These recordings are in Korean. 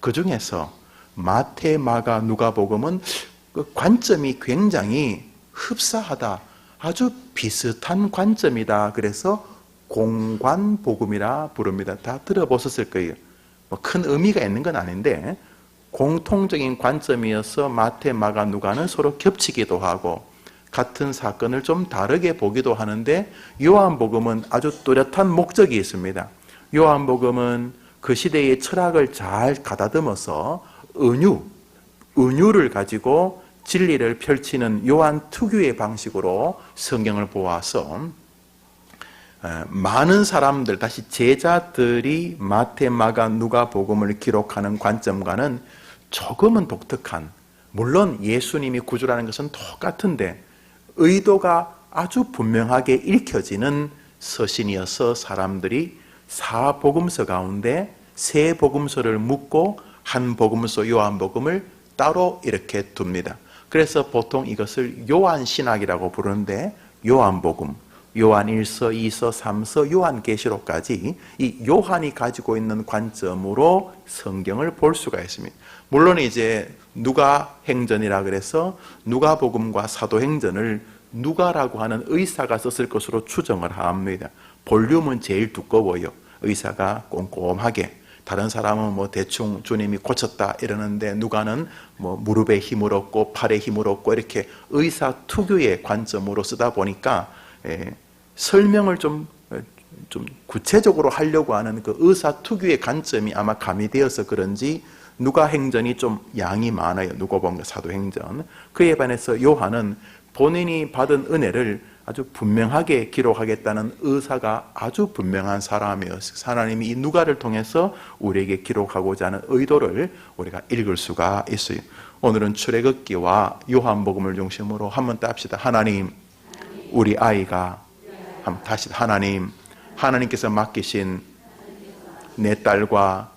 그 중에서 마태, 마가, 누가복음은 그 관점이 굉장히 흡사하다. 아주 비슷한 관점이다. 그래서 공관복음이라 부릅니다. 다 들어보셨을 거예요. 뭐 큰 의미가 있는 건 아닌데 공통적인 관점이어서 마태, 마가, 누가는 서로 겹치기도 하고 같은 사건을 좀 다르게 보기도 하는데 요한복음은 아주 뚜렷한 목적이 있습니다. 요한복음은 그 시대의 철학을 잘 가다듬어서 은유를 가지고 진리를 펼치는 요한 특유의 방식으로 성경을 보아서 많은 사람들, 다시 제자들이 마태, 마가, 누가복음을 기록하는 관점과는 조금은 독특한, 물론 예수님이 구주라는 것은 똑같은데 의도가 아주 분명하게 읽혀지는 서신이어서 사람들이 4복음서 가운데 3복음서를 묶고 한 복음서 요한복음을 따로 이렇게 둡니다. 그래서 보통 이것을 요한신학이라고 부르는데 요한복음, 요한 1서, 2서, 3서, 요한계시록까지 이 요한이 가지고 있는 관점으로 성경을 볼 수가 있습니다. 물론 이제 누가행전이라 그래서 누가복음과 사도행전을 누가라고 하는 의사가 썼을 것으로 추정을 합니다. 볼륨은 제일 두꺼워요. 의사가 꼼꼼하게. 다른 사람은 뭐 대충 주님이 고쳤다 이러는데 누가는 뭐 무릎에 힘을 얻고 팔에 힘을 얻고 이렇게 의사 특유의 관점으로 쓰다 보니까 설명을 좀 구체적으로 하려고 하는 그 의사 특유의 관점이 아마 가미되어서 그런지 누가행전이 좀 양이 많아요. 누가복음과 사도행전. 그에 반해서 요한은 본인이 받은 은혜를 아주 분명하게 기록하겠다는 의사가 아주 분명한 사람이었어요. 하나님이 이 누가를 통해서 우리에게 기록하고자 하는 의도를 우리가 읽을 수가 있어요. 오늘은 출애굽기와 요한복음을 중심으로 한번 따합시다. 하나님, 우리 아이가 다시 하나님께서 맡기신 내 딸과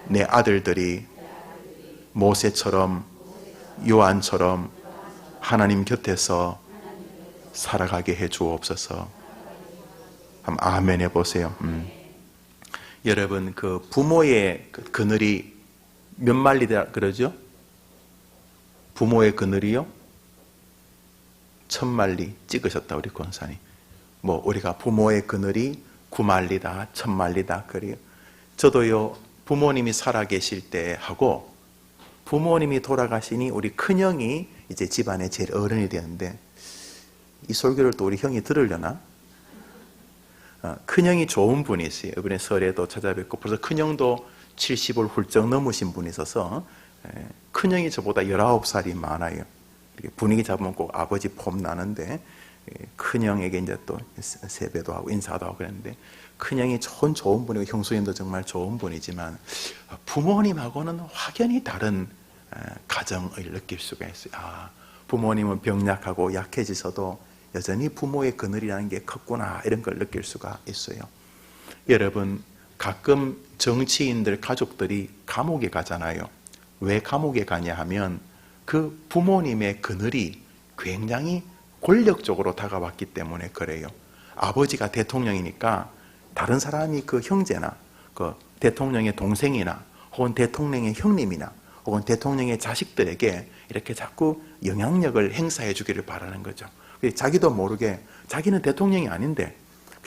내 아들들이 모세처럼 요한처럼 하나님 곁에서 살아가게 해 주옵소서. 한번 아멘 해보세요. 여러분, 그 부모의 그늘이 몇 마리다 그러죠? 부모의 그늘이요? 1000마리 찍으셨다 우리 권사님. 뭐 우리가 부모의 그늘이 9마리다 1000마리다 그래요. 저도요, 부모님이 살아계실 때 하고 부모님이 돌아가시니 우리 큰형이 이제 집안의 제일 어른이 되는데, 이 설교를 또 우리 형이 들으려나? 큰형이 좋은 분이세요. 이번에 설에도 찾아뵙고 벌써 큰형도 70을 훌쩍 넘으신 분이 있어서 큰형이 저보다 19살이 많아요. 분위기 잡으면 꼭 아버지 폼 나는데 큰형에게 이제 또 세배도 하고 인사도 하고 그랬는데, 큰형이 좋은 분이고 형수님도 정말 좋은 분이지만 부모님하고는 확연히 다른 가정을 느낄 수가 있어요. 부모님은 병약하고 약해지셔도 여전히 부모의 그늘이라는 게 컸구나, 이런 걸 느낄 수가 있어요. 여러분, 가끔 정치인들 가족들이 감옥에 가잖아요. 왜 감옥에 가냐 하면 그 부모님의 그늘이 굉장히 권력적으로 다가왔기 때문에 그래요. 아버지가 대통령이니까 다른 사람이 그 형제나 그 대통령의 동생이나 혹은 대통령의 형님이나 혹은 대통령의 자식들에게 이렇게 자꾸 영향력을 행사해 주기를 바라는 거죠. 자기도 모르게 자기는 대통령이 아닌데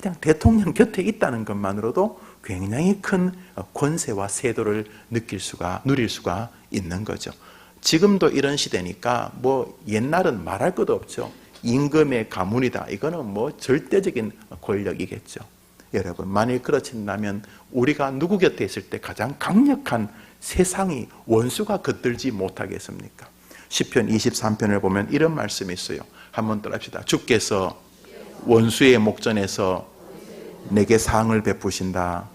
그냥 대통령 곁에 있다는 것만으로도 굉장히 큰 권세와 세도를 누릴 수가 있는 거죠. 지금도 이런 시대니까 뭐 옛날은 말할 것도 없죠. 임금의 가문이다. 이거는 뭐 절대적인 권력이겠죠. 여러분, 만일 그렇다면 우리가 누구 곁에 있을 때 가장 강력한 세상이 원수가 겉들지 못하겠습니까? 시편 23편을 보면 이런 말씀이 있어요. 한번 따라합시다. 주께서 원수의 목전에서 내게 상을 베푸신다.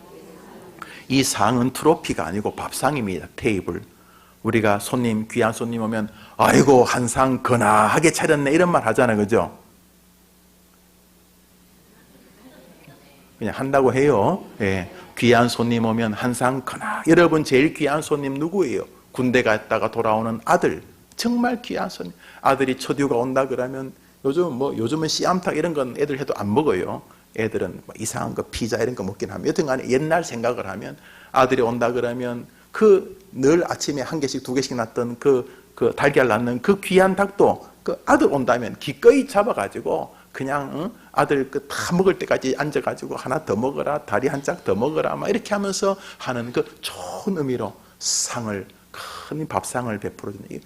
이 상은 트로피가 아니고 밥상입니다. 테이블. 우리가 귀한 손님 오면 아이고 한 상 거나하게 차렸네 이런 말 하잖아요. 그죠? 그냥 한다고 해요. 예. 귀한 손님 오면 한 상 거나. 여러분, 제일 귀한 손님 누구예요? 군대 갔다가 돌아오는 아들. 정말 귀한 손님. 아들이 첫 휴가 온다 그러면 요즘은 씨암탉 이런 건 애들 해도 안 먹어요. 애들은 뭐 이상한 거 피자 이런 거 먹긴 하면, 여튼간에 옛날 생각을 하면 아들이 온다 그러면 그 늘 아침에 한 개씩 두 개씩 낳던 그 달걀 낳는 그 귀한 닭도 그 아들 온다면 기꺼이 잡아가지고 그냥 아들 그 다 먹을 때까지 앉아가지고 하나 더 먹어라, 다리 한 짝 더 먹어라, 막 이렇게 하면서 하는 그 좋은 의미로 상을, 큰 밥상을 베풀어주는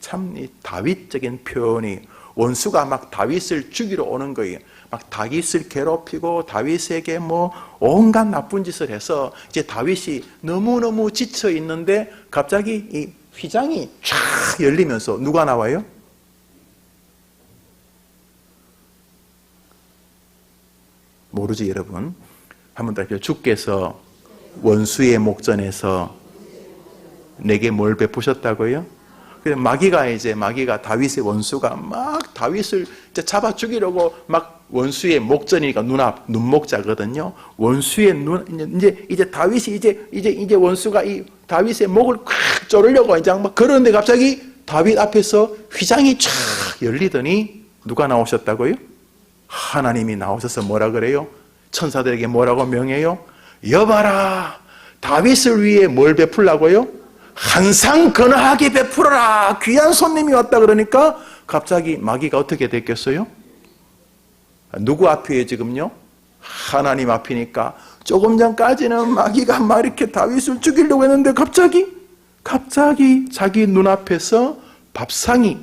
참 다윗적인 표현이, 원수가 막 다윗을 죽이러 오는 거예요. 막 다윗을 괴롭히고 다윗에게 뭐 온갖 나쁜 짓을 해서 이제 다윗이 너무너무 지쳐 있는데 갑자기 이 휘장이 쫙 열리면서 누가 나와요? 모르지 여러분. 한번 더 할게요. 주께서 원수의 목전에서 내게 뭘 베푸셨다고요? 마귀가 다윗의 원수가 막 다윗을 잡아 죽이려고 막 원수의 목전이니까 눈목자거든요. 원수의 이제 다윗이 이제 원수가 이 다윗의 목을 콱 조르려고 이제 막 그러는데 갑자기 다윗 앞에서 휘장이 쫙 열리더니 누가 나오셨다고요? 하나님이 나오셔서 뭐라 그래요? 천사들에게 뭐라고 명해요? 여봐라, 다윗을 위해 뭘 베풀라고요? 한상 근하게 베풀어라. 귀한 손님이 왔다 그러니까 갑자기 마귀가 어떻게 됐겠어요? 누구 앞이에요 지금요? 하나님 앞이니까 조금 전까지는 마귀가 막 이렇게 다윗을 죽이려고 했는데 갑자기 자기 눈앞에서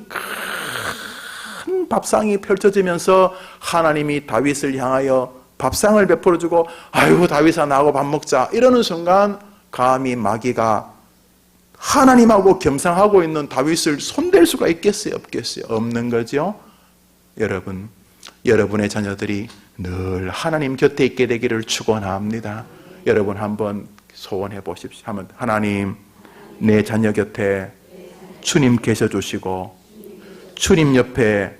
큰 밥상이 펼쳐지면서 하나님이 다윗을 향하여 밥상을 베풀어주고, 아이고 다윗아 나하고 밥 먹자 이러는 순간 감히 마귀가 하나님하고 겸상하고 있는 다윗을 손댈 수가 있겠어요? 없겠어요? 없는 거죠. 여러분, 여러분의 자녀들이 늘 하나님 곁에 있게 되기를 축원합니다. 여러분 한번 소원해 보십시오. 하나님, 내 자녀 곁에 주님 계셔 주시고 주님 옆에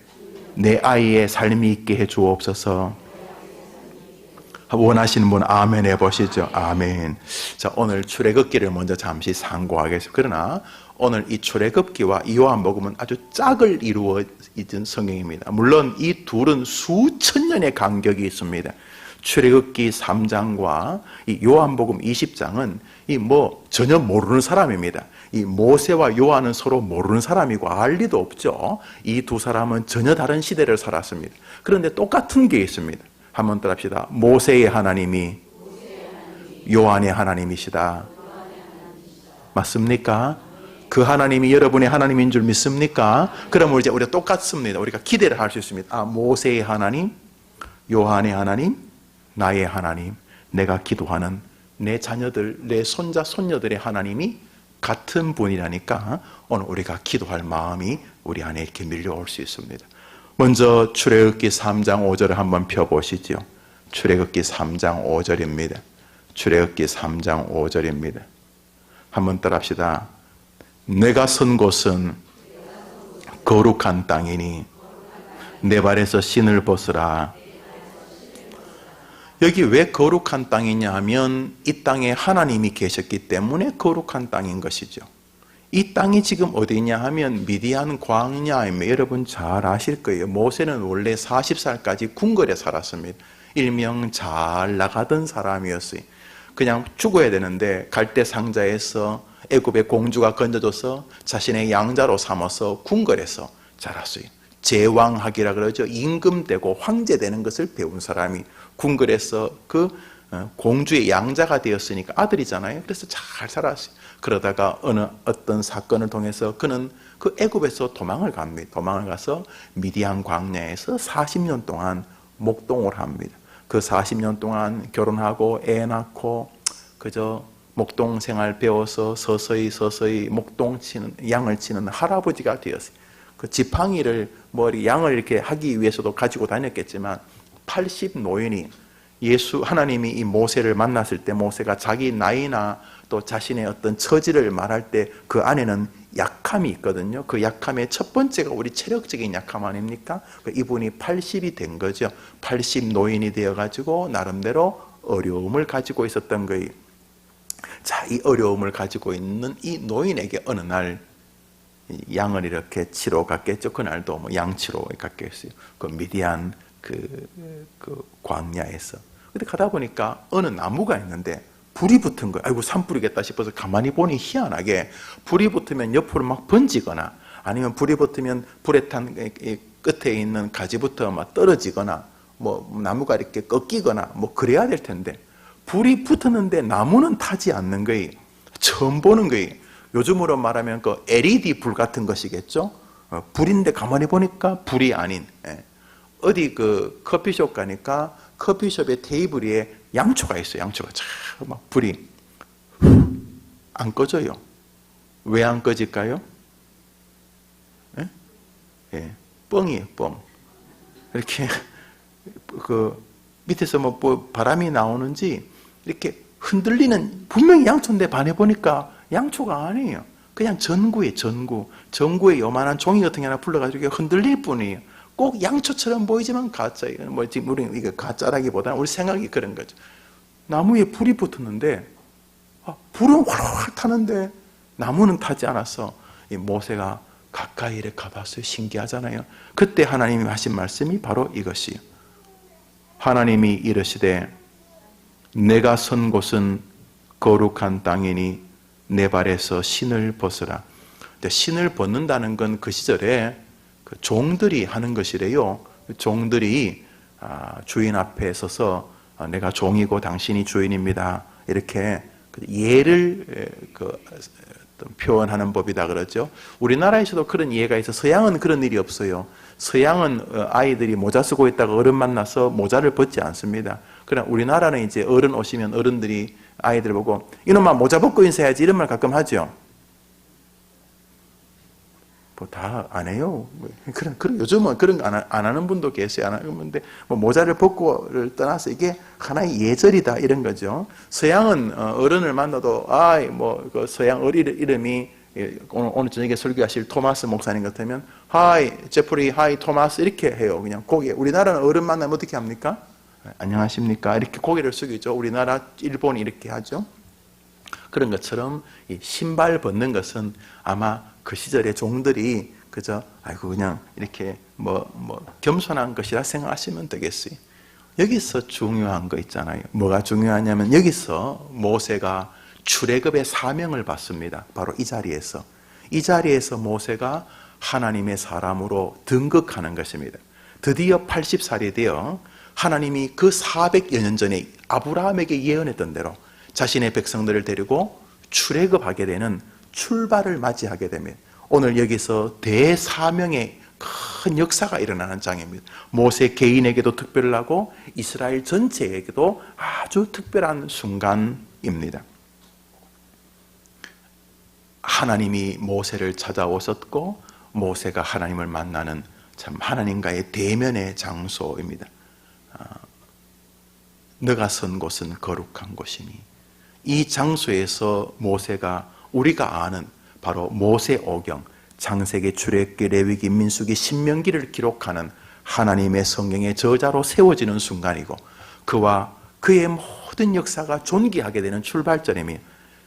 내 아이의 삶이 있게 해 주옵소서. 원하시는 분 아멘 해보시죠. 아멘. 자, 오늘 출애굽기를 먼저 잠시 상고하겠습니다. 그러나 오늘 이 출애굽기와 요한복음은 아주 짝을 이루어 있는 성경입니다. 물론 이 둘은 수천 년의 간격이 있습니다. 출애굽기 3장과 이 요한복음 20장은 전혀 모르는 사람입니다. 이 모세와 요한은 서로 모르는 사람이고 알 리도 없죠. 이 두 사람은 전혀 다른 시대를 살았습니다. 그런데 똑같은 게 있습니다. 한번 따라합시다. 모세의 하나님이 요한의 하나님이시다. 맞습니까? 그 하나님이 여러분의 하나님인 줄 믿습니까? 그러면 이제 우리가 똑같습니다. 우리가 기대를 할 수 있습니다. 모세의 하나님, 요한의 하나님, 나의 하나님, 내가 기도하는 내 자녀들, 내 손자, 손녀들의 하나님이 같은 분이라니까 오늘 우리가 기도할 마음이 우리 안에 이렇게 밀려올 수 있습니다. 먼저 출애굽기 3장 5절을 한번 펴보시죠. 출애굽기 3장 5절입니다. 출애굽기 3장 5절입니다. 한번 따라합시다. 내가 선 곳은 거룩한 땅이니 내 발에서 신을 벗으라. 여기 왜 거룩한 땅이냐 하면 이 땅에 하나님이 계셨기 때문에 거룩한 땅인 것이죠. 이 땅이 지금 어디냐 하면 미디안 광야입니다. 여러분 잘 아실 거예요. 모세는 원래 40살까지 궁궐에 살았습니다. 일명 잘 나가던 사람이었어요. 그냥 죽어야 되는데 갈대 상자에서 애굽의 공주가 건져줘서 자신의 양자로 삼아서 궁궐에서 자랐어요. 제왕학이라 그러죠. 임금되고 황제 되는 것을 배운 사람이 궁궐에서 그 공주의 양자가 되었으니까 아들이잖아요. 그래서 잘 살았어요. 그러다가 어떤 사건을 통해서 그는 그 애굽에서 도망을 갑니다. 도망을 가서 미디안 광야에서 40년 동안 목동을 합니다. 그 40년 동안 결혼하고 애 낳고 그저 목동 생활 배워서 서서히 목동 치는 양을 치는 할아버지가 되었어요. 그 지팡이를 양을 이렇게 하기 위해서도 가지고 다녔겠지만 80 노인이 하나님이 이 모세를 만났을 때 모세가 자기 나이나 또 자신의 어떤 처지를 말할 때 그 안에는 약함이 있거든요. 그 약함의 첫 번째가 우리 체력적인 약함 아닙니까? 이분이 80이 된 거죠. 80 노인이 되어가지고 나름대로 어려움을 가지고 있었던 거예요. 자, 이 어려움을 가지고 있는 이 노인에게 어느 날 양을 이렇게 치러 갔겠죠. 그날도 양치러 갔겠어요. 그 미디안 그 광야에서. 근데 가다 보니까 어느 나무가 있는데 불이 붙은 거예요. 아이고 산불이겠다 싶어서 가만히 보니 희한하게 불이 붙으면 옆으로 막 번지거나 아니면 불이 붙으면 불에 탄 끝에 있는 가지부터 막 떨어지거나 뭐 나무가 이렇게 꺾이거나 뭐 그래야 될 텐데 불이 붙었는데 나무는 타지 않는 거예요. 처음 보는 거예요. 요즘으로 말하면 그 LED 불 같은 것이겠죠. 불인데 가만히 보니까 불이 아닌. 어디 그 커피숍 가니까 커피숍의 테이블 위에 양초가 있어요. 양초가 막 불이 안 꺼져요. 왜 안 꺼질까요? 뻥이에요, 뻥. 이렇게 그 밑에서 뭐 바람이 나오는지 이렇게 흔들리는 분명히 양초인데 반해 보니까 양초가 아니에요. 그냥 전구예요, 전구. 전구에 요만한 종이 같은 게 하나 불러가지고 이렇게 흔들릴 뿐이에요. 꼭 양초처럼 보이지만 가짜예요. 뭐 지금 우리는 이거 가짜라기보다는 우리 생각이 그런 거죠. 나무에 불이 붙었는데 불은 활활 타는데 나무는 타지 않아서 이 모세가 가까이 이렇게 가봤어요. 신기하잖아요. 그때 하나님이 하신 말씀이 바로 이것이에요. 하나님이 이르시되 내가 선 곳은 거룩한 땅이니 내 발에서 신을 벗으라. 신을 벗는다는 건 그 시절에 그 종들이 하는 것이래요. 종들이 주인 앞에 서서 내가 종이고 당신이 주인입니다. 이렇게 예를 표현하는 법이다 그러죠. 우리나라에서도 그런 예가 있어. 서양은 그런 일이 없어요. 서양은 아이들이 모자 쓰고 있다가 어른 만나서 모자를 벗지 않습니다. 그러나 우리나라는 이제 어른 오시면 어른들이 아이들 보고 이놈아 모자 벗고 인사해야지 이런 말 가끔 하죠. 뭐 다 안 해요. 그런 요즘은 그런 거 안 하는 분도 계세요. 안 하는 분인데 뭐 모자를 벗고를 떠나서 이게 하나의 예절이다 이런 거죠. 서양은 어른을 만나도 그 서양 어린 이름이 오늘 저녁에 설교하실 토마스 목사님 같으면 하이 제프리 하이 토마스 이렇게 해요. 그냥 고개. 우리나라는 어른 만나면 어떻게 합니까? 안녕하십니까? 이렇게 고개를 숙이죠. 우리나라 일본이 이렇게 하죠. 그런 것처럼 이 신발 벗는 것은 아마 그 시절의 종들이 그저 그냥 이렇게 겸손한 것이라 생각하시면 되겠어요. 여기서 중요한 거 있잖아요. 뭐가 중요하냐면 여기서 모세가 출애굽의 사명을 받습니다. 바로 이 자리에서 모세가 하나님의 사람으로 등극하는 것입니다. 드디어 80살이 되어 하나님이 그 400여 년 전에 아브라함에게 예언했던 대로 자신의 백성들을 데리고 출애굽하게 되는 출발을 맞이하게 됩니다. 오늘 여기서 대사명의 큰 역사가 일어나는 장입니다. 모세 개인에게도 특별하고 이스라엘 전체에게도 아주 특별한 순간입니다. 하나님이 모세를 찾아오셨고 모세가 하나님을 만나는 참 하나님과의 대면의 장소입니다. 너가 선 곳은 거룩한 곳이니 이 장소에서 모세가 우리가 아는 바로 모세오경, 창세기, 출애굽기, 레위기, 민수기, 신명기를 기록하는 하나님의 성경의 저자로 세워지는 순간이고 그와 그의 모든 역사가 존귀하게 되는 출발점이며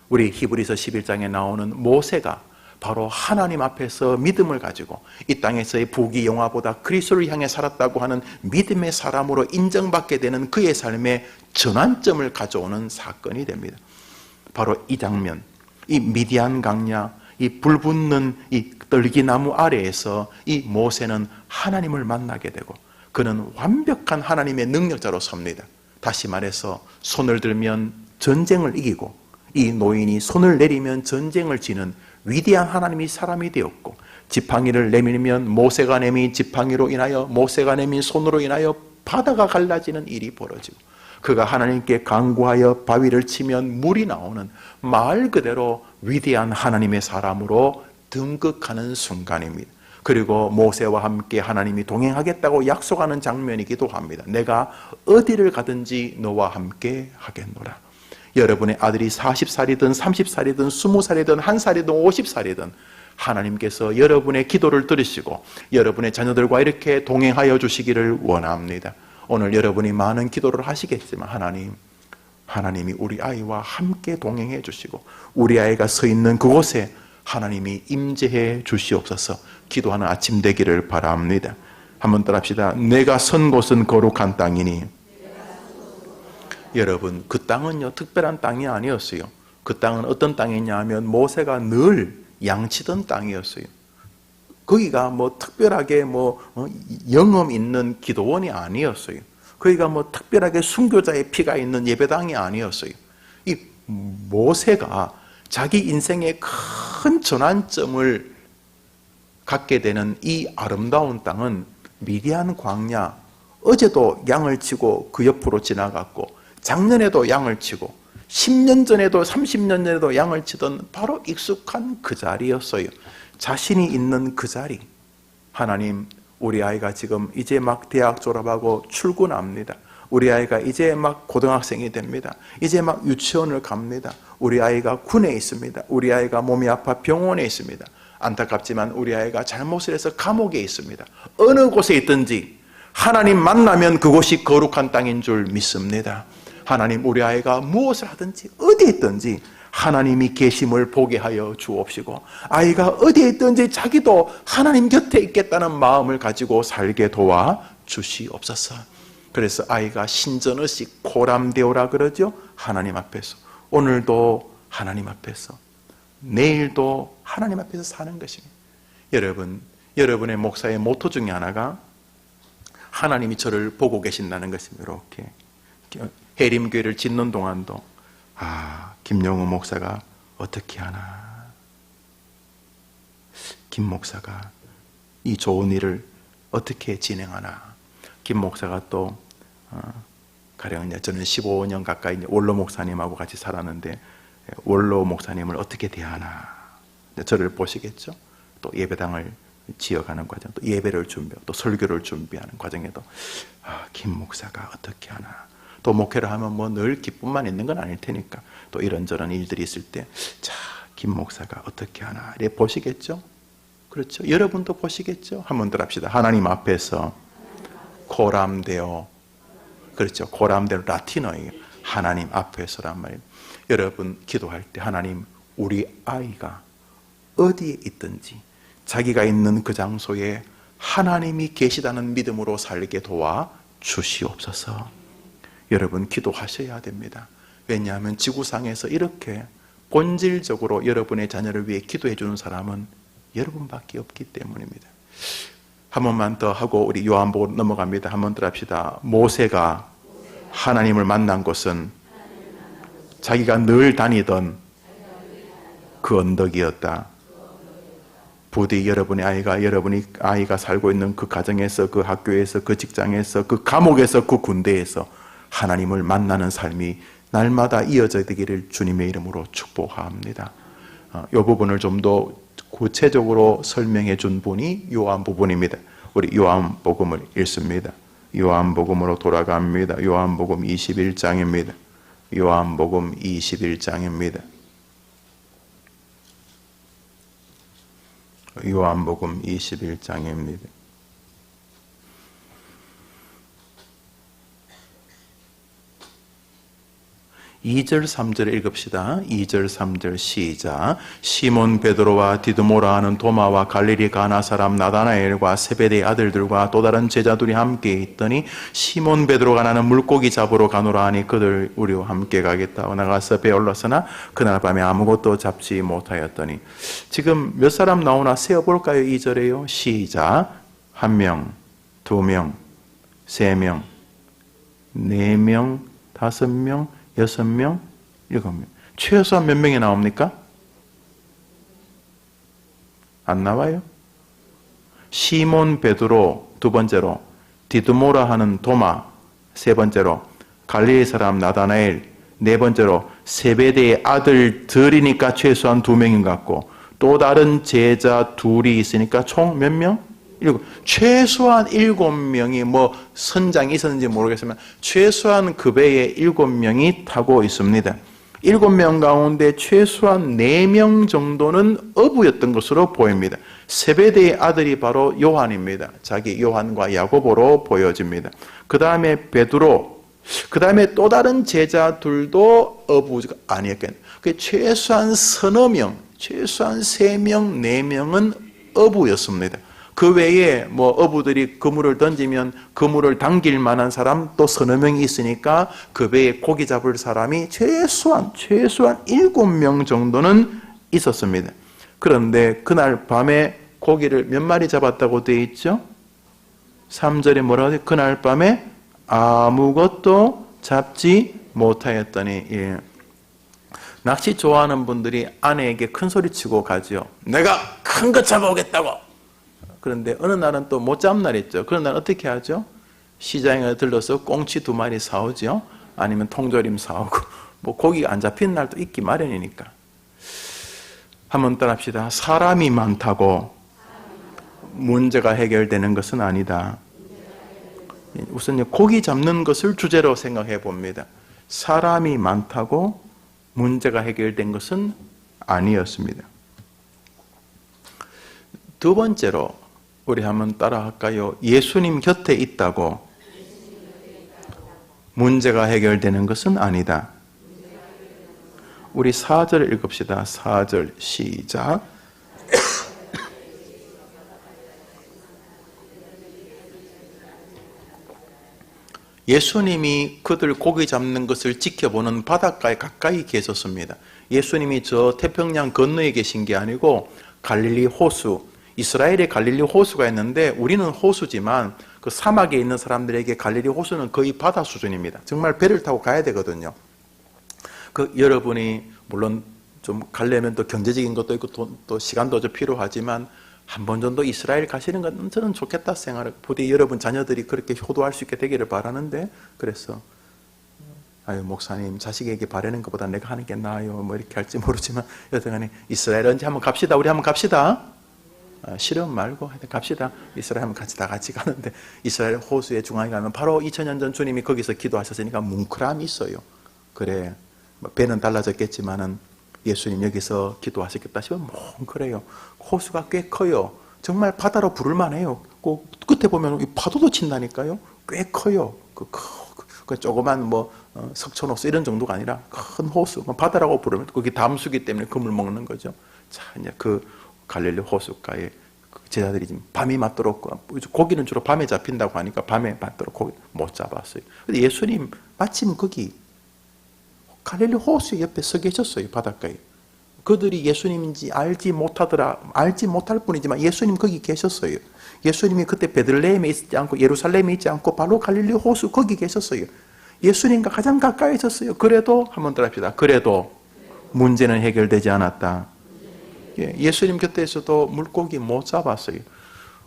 우리 히브리서 11장에 나오는 모세가 바로 하나님 앞에서 믿음을 가지고 이 땅에서의 부귀영화보다 그리스도를 향해 살았다고 하는 믿음의 사람으로 인정받게 되는 그의 삶의 전환점을 가져오는 사건이 됩니다. 바로 이 장면, 이 미디안 강야, 이 불붙는 이 떨기나무 아래에서 이 모세는 하나님을 만나게 되고 그는 완벽한 하나님의 능력자로 섭니다. 다시 말해서 손을 들면 전쟁을 이기고 이 노인이 손을 내리면 전쟁을 지는 위대한 하나님이 사람이 되었고 지팡이를 내밀면 모세가 내민 지팡이로 인하여 모세가 내민 손으로 인하여 바다가 갈라지는 일이 벌어지고 그가 하나님께 간구하여 바위를 치면 물이 나오는 말 그대로 위대한 하나님의 사람으로 등극하는 순간입니다. 그리고 모세와 함께 하나님이 동행하겠다고 약속하는 장면이기도 합니다. 내가 어디를 가든지 너와 함께 하겠노라. 여러분의 아들이 40살이든 30살이든 20살이든 1살이든 50살이든 하나님께서 여러분의 기도를 들으시고 여러분의 자녀들과 이렇게 동행하여 주시기를 원합니다. 오늘 여러분이 많은 기도를 하시겠지만 하나님이 우리 아이와 함께 동행해 주시고 우리 아이가 서 있는 그곳에 하나님이 임재해 주시옵소서. 기도하는 아침 되기를 바랍니다. 한번 따라합시다. 내가 선 곳은 거룩한 땅이니 여러분, 그 땅은요, 특별한 땅이 아니었어요. 그 땅은 어떤 땅이냐 하면 모세가 늘 양치던 땅이었어요. 거기가 뭐 특별하게 영험 있는 기도원이 아니었어요. 거기가 뭐 특별하게 순교자의 피가 있는 예배당이 아니었어요. 이 모세가 자기 인생의 큰 전환점을 갖게 되는 이 아름다운 땅은 미디안 광야, 어제도 양을 치고 그 옆으로 지나갔고 작년에도 양을 치고 10년 전에도 30년 전에도 양을 치던 바로 익숙한 그 자리였어요. 자신이 있는 그 자리. 하나님, 우리 아이가 지금 이제 막 대학 졸업하고 출근합니다. 우리 아이가 이제 막 고등학생이 됩니다. 이제 막 유치원을 갑니다. 우리 아이가 군에 있습니다. 우리 아이가 몸이 아파 병원에 있습니다. 안타깝지만 우리 아이가 잘못을 해서 감옥에 있습니다. 어느 곳에 있든지 하나님 만나면 그곳이 거룩한 땅인 줄 믿습니다. 하나님, 우리 아이가 무엇을 하든지 어디에 있든지 하나님이 계심을 보게 하여 주옵시고, 아이가 어디에 있든지 자기도 하나님 곁에 있겠다는 마음을 가지고 살게 도와 주시옵소서. 그래서 아이가 신전의식 고람되오라 그러죠. 하나님 앞에서, 오늘도 하나님 앞에서, 내일도 하나님 앞에서 사는 것입니다. 여러분, 여러분의 목사의 모토 중에 하나가 하나님이 저를 보고 계신다는 것입니다. 이렇게 해림교회를 짓는 동안도 김용우 목사가 어떻게 하나, 김 목사가 이 좋은 일을 어떻게 진행하나, 김 목사가 또 가령 저는 15년 가까이 원로 목사님하고 같이 살았는데 원로 목사님을 어떻게 대하나, 저를 보시겠죠. 또 예배당을 지어가는 과정, 또 예배를 준비하고 또 설교를 준비하는 과정에도 김 목사가 어떻게 하나, 또 목회를 하면 뭐 늘 기쁨만 있는 건 아닐 테니까 또 이런저런 일들이 있을 때, 자, 김 목사가 어떻게 하나, 이래 보시겠죠? 그렇죠? 여러분도 보시겠죠? 한번 더 합시다. 하나님 앞에서 고람되어, 그렇죠? 고람되어 라틴어예요. 하나님 앞에서란 말이에요. 여러분 기도할 때, 하나님, 우리 아이가 어디에 있든지 자기가 있는 그 장소에 하나님이 계시다는 믿음으로 살게 도와 주시옵소서. 여러분 기도하셔야 됩니다. 왜냐하면 지구상에서 이렇게 본질적으로 여러분의 자녀를 위해 기도해 주는 사람은 여러분밖에 없기 때문입니다. 한 번만 더 하고 우리 요한복음 넘어갑니다. 한 번 더 합시다. 모세가 하나님을 만난 곳은 자기가 늘 다니던 그 언덕이었다. 부디 여러분의 아이가 살고 있는 그 가정에서, 그 학교에서, 그 직장에서, 그 감옥에서, 그 군대에서 하나님을 만나는 삶이 날마다 이어져 되기를 주님의 이름으로 축복합니다. 이 부분을 좀 더 구체적으로 설명해 준 분이 요한 부분입니다. 우리 요한복음을 읽습니다. 요한복음으로 돌아갑니다. 요한복음 21장입니다. 요한복음 21장입니다. 요한복음 21장입니다. 2절 3절 읽읍시다. 2절 3절 시작. 시몬 베드로와 디드모라 하는 도마와 갈릴리 가나 사람 나다나엘과 세베대의 아들들과 또 다른 제자들이 함께 있더니 시몬 베드로가 나는 물고기 잡으러 가노라 하니 그들 우리와 함께 가겠다고 나가서 배에 올랐으나 그날 밤에 아무것도 잡지 못하였더니, 지금 몇 사람 나오나 세어볼까요? 2절에요. 시작. 1명, 2명, 3명, 4명, 5명, 6명, 7명. 최소한 몇 명이 나옵니까? 안 나와요? 시몬 베드로 두 번째로, 디드모라 하는 도마 세 번째로, 갈릴리 사람 나다나엘 네 번째로, 세베대의 아들들이니까 최소한 2명인 것 같고, 또 다른 제자 둘이 있으니까 총 몇 명? 7. 최소한 7명이 뭐 선장이 있었는지 모르겠지만 최소한 그 배에 7명이 타고 있습니다. 7명 가운데 최소한 4명 정도는 어부였던 것으로 보입니다. 세베대의 아들이 바로 요한입니다. 자기 요한과 야고보로 보여집니다. 그 다음에 베드로, 그 다음에 또 다른 제자들도 어부가 아니었겠네요. 최소한 서너 명, 최소한 3명, 4명은 어부였습니다. 그 외에 뭐 어부들이 그물을 던지면 그물을 당길 만한 사람 또 서너 명이 있으니까 그 배에 고기 잡을 사람이 최소한 7명 정도는 있었습니다. 그런데 그날 밤에 고기를 몇 마리 잡았다고 되어 있죠? 3절에 뭐라고 해요? 그날 밤에 아무것도 잡지 못하였더니. 예. 낚시 좋아하는 분들이 아내에게 큰 소리 치고 가죠. 내가 큰 거 잡아오겠다고. 그런데 어느 날은 또 못 잡는 날 있죠. 그런 날 어떻게 하죠? 시장에 들러서 꽁치 2마리 사오죠. 아니면 통조림 사오고. 뭐 고기가 안 잡히는 날도 있기 마련이니까. 한번 따라합시다. 사람이 많다고 문제가 해결되는 것은 아니다. 우선 고기 잡는 것을 주제로 생각해 봅니다. 사람이 많다고 문제가 해결된 것은 아니었습니다. 두 번째로 우리 한번 따라 할까요? 예수님 곁에 있다고 문제가 해결되는 것은 아니다. 우리 4절 읽읍시다. 4절 시작. 예수님이 그들 고기 잡는 것을 지켜보는 바닷가에 가까이 계셨습니다. 예수님이 저 태평양 건너에 계신 게 아니고 갈릴리 호수, 이스라엘에 갈릴리 호수가 있는데 우리는 호수지만 그 사막에 있는 사람들에게 갈릴리 호수는 거의 바다 수준입니다. 정말 배를 타고 가야 되거든요. 그 여러분이 물론 좀 가려면 또 경제적인 것도 있고 또 시간도 좀 필요하지만 한 번 정도 이스라엘 가시는 건 저는 좋겠다 생각을. 부디 여러분 자녀들이 그렇게 효도할 수 있게 되기를 바라는데, 그래서 아유 목사님 자식에게 바라는 것보다 내가 하는 게 나아요 뭐 이렇게 할지 모르지만 여튼간에 이스라엘 언제 한번 갑시다. 우리 한번 갑시다. 실험 말고 갑시다. 이스라엘 한번 다 같이 가는데 이스라엘 호수의 중앙에 가면 바로 2000년 전 주님이 거기서 기도하셨으니까 뭉클함이 있어요. 그래 배는 달라졌겠지만은 예수님 여기서 기도하셨겠다 싶으면 뭉클해요. 호수가 꽤 커요. 정말 바다로 부를 만해요. 그 끝에 보면 파도도 친다니까요. 꽤 커요. 그 조그만 뭐 석촌 호수 이런 정도가 아니라 큰 호수, 바다라고 부르면 거기 담수기 때문에 금을 먹는 거죠. 자 이제 그 갈릴리 호숫가에 제자들이 지금 밤이 맞도록 고기는 주로 밤에 잡힌다고 하니까 밤에 맞도록 고기 못 잡았어요. 근데 예수님 마침 거기 갈릴리 호수 옆에 서 계셨어요. 바닷가에. 그들이 예수님인지 알지 못할 뿐이지만 예수님 거기 계셨어요. 예수님이 그때 베들레헴에 있지 않고 예루살렘에 있지 않고 바로 갈릴리 호수 거기 계셨어요. 예수님과 가장 가까이 있었어요. 그래도 한번 더 합시다. 그래도 문제는 해결되지 않았다. 예수님 곁에서도 물고기 못 잡았어요.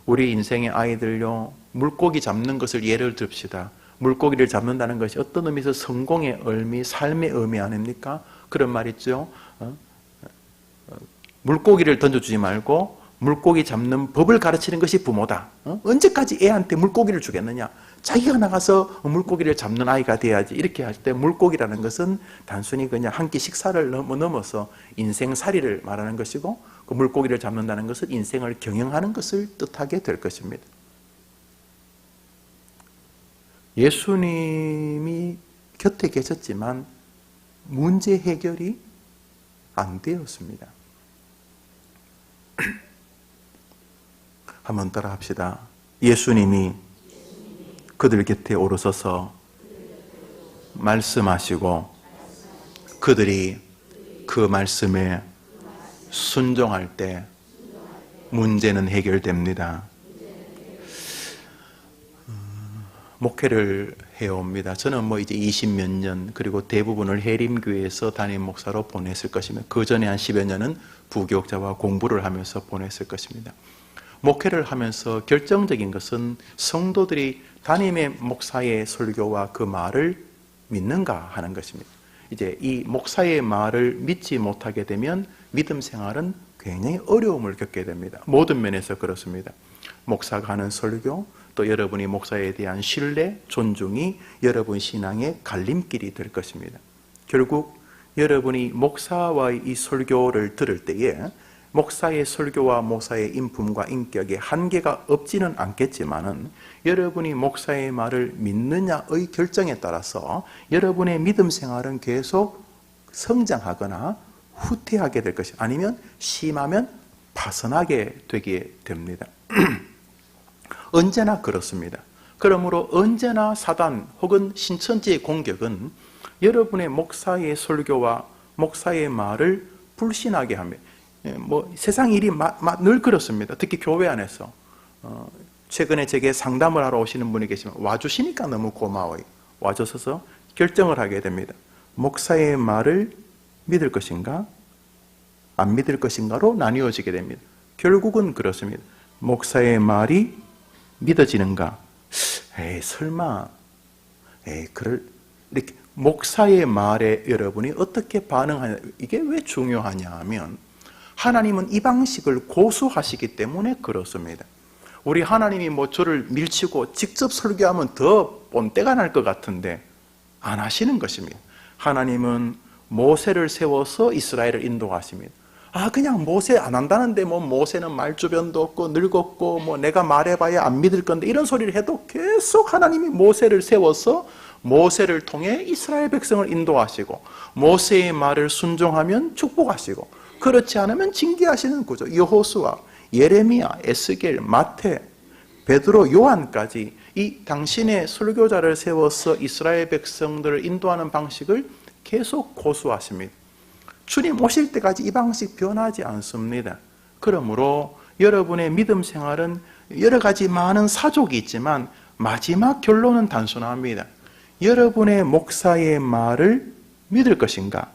우리 인생의 아이들요, 물고기 잡는 것을 예를 듭시다. 물고기를 잡는다는 것이 어떤 의미에서 성공의 의미, 삶의 의미 아닙니까? 그런 말 있죠. 물고기를 던져주지 말고 물고기 잡는 법을 가르치는 것이 부모다. 언제까지 애한테 물고기를 주겠느냐? 자기가 나가서 물고기를 잡는 아이가 돼야지. 이렇게 할 때 물고기라는 것은 단순히 그냥 한 끼 식사를 넘어서 인생살이를 말하는 것이고, 그 물고기를 잡는다는 것은 인생을 경영하는 것을 뜻하게 될 것입니다. 예수님이 곁에 계셨지만 문제 해결이 안 되었습니다. 한번 따라 합시다. 예수님이 그들 곁에 오르셔서 말씀하시고 그들이 그 말씀에 순종할 때 문제는 해결됩니다. 목회를 해옵니다. 저는 뭐 이제 20몇 년, 그리고 대부분을 해림교회에서 담임 목사로 보냈을 것이며, 그 전에 한 10여 년은 부교육자와 공부를 하면서 보냈을 것입니다. 목회를 하면서 결정적인 것은 성도들이 담임의 목사의 설교와 그 말을 믿는가 하는 것입니다. 이제 이 목사의 말을 믿지 못하게 되면 믿음 생활은 굉장히 어려움을 겪게 됩니다. 모든 면에서 그렇습니다. 목사가 하는 설교, 또 여러분이 목사에 대한 신뢰, 존중이 여러분 신앙의 갈림길이 될 것입니다. 결국 여러분이 목사와의 이 설교를 들을 때에 목사의 설교와 목사의 인품과 인격에 한계가 없지는 않겠지만은 여러분이 목사의 말을 믿느냐의 결정에 따라서 여러분의 믿음 생활은 계속 성장하거나 후퇴하게 될 것이, 아니면 심하면 파선하게 되게 됩니다. 언제나 그렇습니다. 그러므로 언제나 사단 혹은 신천지의 공격은 여러분의 목사의 설교와 목사의 말을 불신하게 합니다. 세상 일이 늘 그렇습니다. 특히 교회 안에서. 최근에 제게 상담을 하러 오시는 분이 계시면 와주시니까 너무 고마워요. 와주셔서 결정을 하게 됩니다. 목사의 말을 믿을 것인가? 안 믿을 것인가로 나뉘어지게 됩니다. 결국은 그렇습니다. 목사의 말이 믿어지는가? 설마. 이렇게 목사의 말에 여러분이 어떻게 반응하냐. 이게 왜 중요하냐 하면 하나님은 이 방식을 고수하시기 때문에 그렇습니다. 우리 하나님이 저를 밀치고 직접 설교하면 더 본때가 날 것 같은데 안 하시는 것입니다. 하나님은 모세를 세워서 이스라엘을 인도하십니다. 그냥 모세 안 한다는데 모세는 말주변도 없고 늙었고 내가 말해봐야 안 믿을 건데 이런 소리를 해도 계속 하나님이 모세를 세워서 모세를 통해 이스라엘 백성을 인도하시고 모세의 말을 순종하면 축복하시고 그렇지 않으면 징계하시는 구조. 여호수아, 예레미야, 에스겔, 마태, 베드로, 요한까지 이 당신의 설교자를 세워서 이스라엘 백성들을 인도하는 방식을 계속 고수하십니다. 주님 오실 때까지 이 방식 변하지 않습니다. 그러므로 여러분의 믿음 생활은 여러 가지 많은 사족이 있지만 마지막 결론은 단순합니다. 여러분의 목사의 말을 믿을 것인가?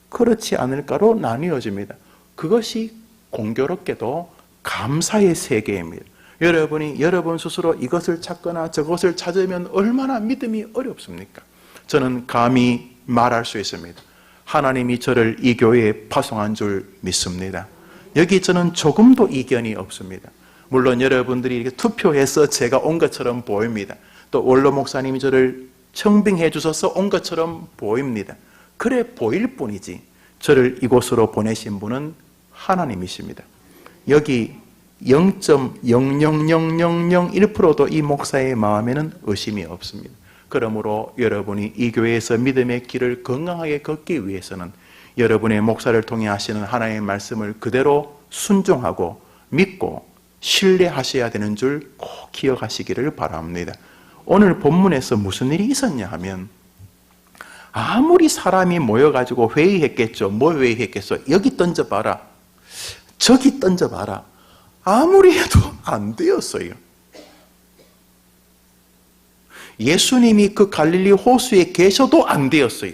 그렇지 않을까로 나뉘어집니다. 그것이 공교롭게도 감사의 세계입니다. 여러분이 여러분 스스로 이것을 찾거나 저것을 찾으면 얼마나 믿음이 어렵습니까? 저는 감히 말할 수 있습니다. 하나님이 저를 이 교회에 파송한 줄 믿습니다. 여기 저는 조금도 이견이 없습니다. 물론 여러분들이 이렇게 투표해서 제가 온 것처럼 보입니다. 또 원로 목사님이 저를 청빙해 주셔서 온 것처럼 보입니다. 그래 보일 뿐이지 저를 이곳으로 보내신 분은 하나님이십니다. 여기 0.00001%도 이 목사의 마음에는 의심이 없습니다. 그러므로 여러분이 이 교회에서 믿음의 길을 건강하게 걷기 위해서는 여러분의 목사를 통해 하시는 하나님의 말씀을 그대로 순종하고 믿고 신뢰하셔야 되는 줄 꼭 기억하시기를 바랍니다. 오늘 본문에서 무슨 일이 있었냐 하면 아무리 사람이 모여가지고 회의했겠죠. 뭐 회의했겠어? 여기 던져봐라. 저기 던져봐라. 아무리 해도 안 되었어요. 예수님이 그 갈릴리 호수에 계셔도 안 되었어요.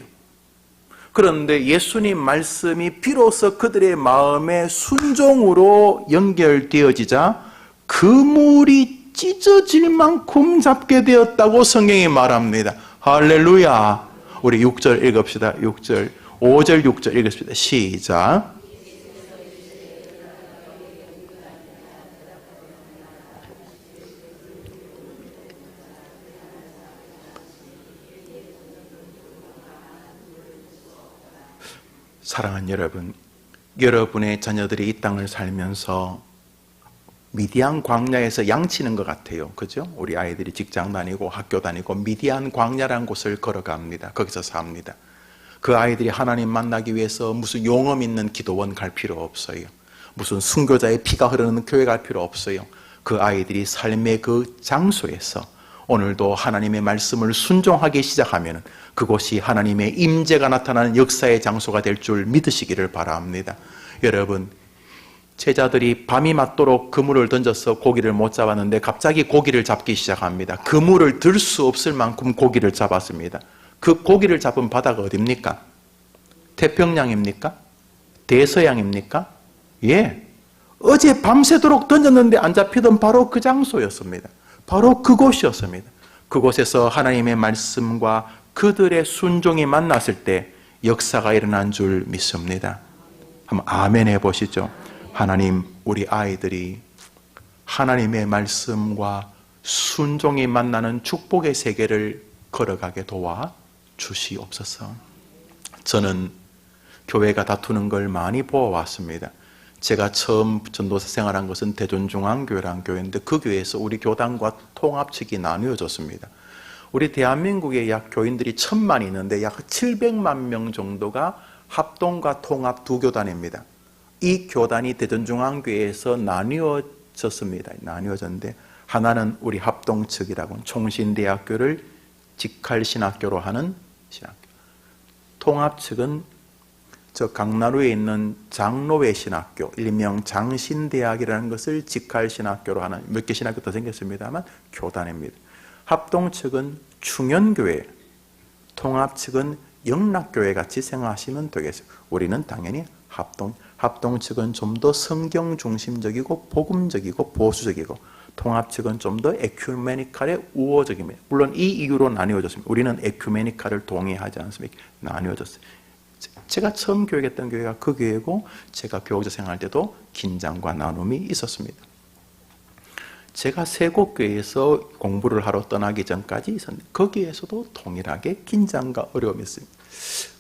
그런데 예수님 말씀이 비로소 그들의 마음에 순종으로 연결되어지자 그 물이 찢어질 만큼 잡게 되었다고 성경이 말합니다. 할렐루야. 우리 6절 읽읍시다. 6절, 5절, 6절 읽읍시다. 시작. 사랑하는 여러분, 여러분의 자녀들이 이 땅을 살면서 미디안 광야에서 양치는 것 같아요. 그죠? 우리 아이들이 직장 다니고 학교 다니고 미디안 광야라는 곳을 걸어갑니다. 거기서 삽니다. 그 아이들이 하나님 만나기 위해서 무슨 용엄 있는 기도원 갈 필요 없어요. 무슨 순교자의 피가 흐르는 교회 갈 필요 없어요. 그 아이들이 삶의 그 장소에서 오늘도 하나님의 말씀을 순종하기 시작하면 그곳이 하나님의 임재가 나타나는 역사의 장소가 될 줄 믿으시기를 바랍니다. 여러분, 제자들이 밤이 맞도록 그물을 던져서 고기를 못 잡았는데 갑자기 고기를 잡기 시작합니다. 그물을 들 수 없을 만큼 고기를 잡았습니다. 그 고기를 잡은 바다가 어딥니까? 태평양입니까? 대서양입니까? 예. 어제 밤새도록 던졌는데 안 잡히던 바로 그 장소였습니다. 바로 그곳이었습니다. 그곳에서 하나님의 말씀과 그들의 순종이 만났을 때 역사가 일어난 줄 믿습니다. 한번 아멘 해보시죠. 하나님, 우리 아이들이 하나님의 말씀과 순종이 만나는 축복의 세계를 걸어가게 도와 주시옵소서. 저는 교회가 다투는 걸 많이 보아왔습니다. 제가 처음 전도사 생활한 것은 대전중앙교회라는 교회인데 그 교회에서 우리 교단과 통합측이 나누어졌습니다. 우리 대한민국에 약 교인들이 1000만 있는데 약 700만 명 정도가 합동과 통합 두 교단입니다. 이 교단이 대전중앙교회에서 나뉘어졌습니다. 나뉘어졌는데 하나는 우리 합동 측이라고 총신대학교를 직할신학교로 하는 신학교. 통합 측은 저 강나루에 있는 장로회 신학교, 일명 장신대학이라는 것을 직할신학교로 하는 몇 개 신학교 더 생겼습니다만 교단입니다. 합동 측은 충현교회, 통합 측은 영락교회 같이 생각하시면 되겠습니다. 우리는 당연히 합동 측은 좀 더 성경 중심적이고 복음적이고 보수적이고, 통합 측은 좀 더 에큐메니칼에 우호적입니다. 물론 이 이유로 나뉘어졌습니다. 우리는 에큐메니칼을 동의하지 않습니다. 나뉘어졌어요. 제가 처음 교육했던 교회가 그 교회고, 제가 교육자 생활할 때도 긴장과 나눔이 있었습니다. 제가 세곡교회에서 공부를 하러 떠나기 전까지 있었는데 거기에서도 동일하게 긴장과 어려움이 있습니다.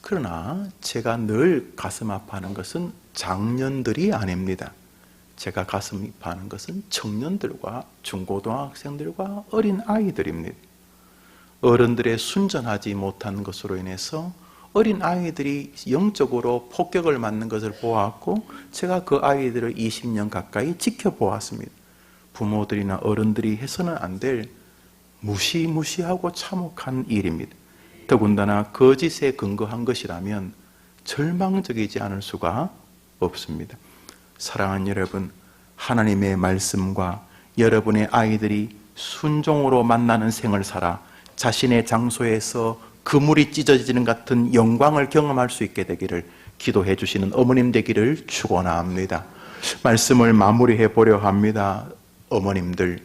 그러나 제가 늘 가슴 아파하는 것은 장년들이 아닙니다. 제가 가슴 아파하는 것은 청년들과 중고등학생들과 어린 아이들입니다. 어른들의 순전하지 못한 것으로 인해서 어린 아이들이 영적으로 폭격을 맞는 것을 보았고, 제가 그 아이들을 20년 가까이 지켜보았습니다. 부모들이나 어른들이 해서는 안 될 무시무시하고 참혹한 일입니다. 더군다나 거짓에 근거한 것이라면 절망적이지 않을 수가 없습니다. 사랑하는 여러분, 하나님의 말씀과 여러분의 아이들이 순종으로 만나는 생을 살아 자신의 장소에서 그물이 찢어지는 같은 영광을 경험할 수 있게 되기를 기도해 주시는 어머님 되기를 축원합니다. 말씀을 마무리해 보려 합니다. 어머님들,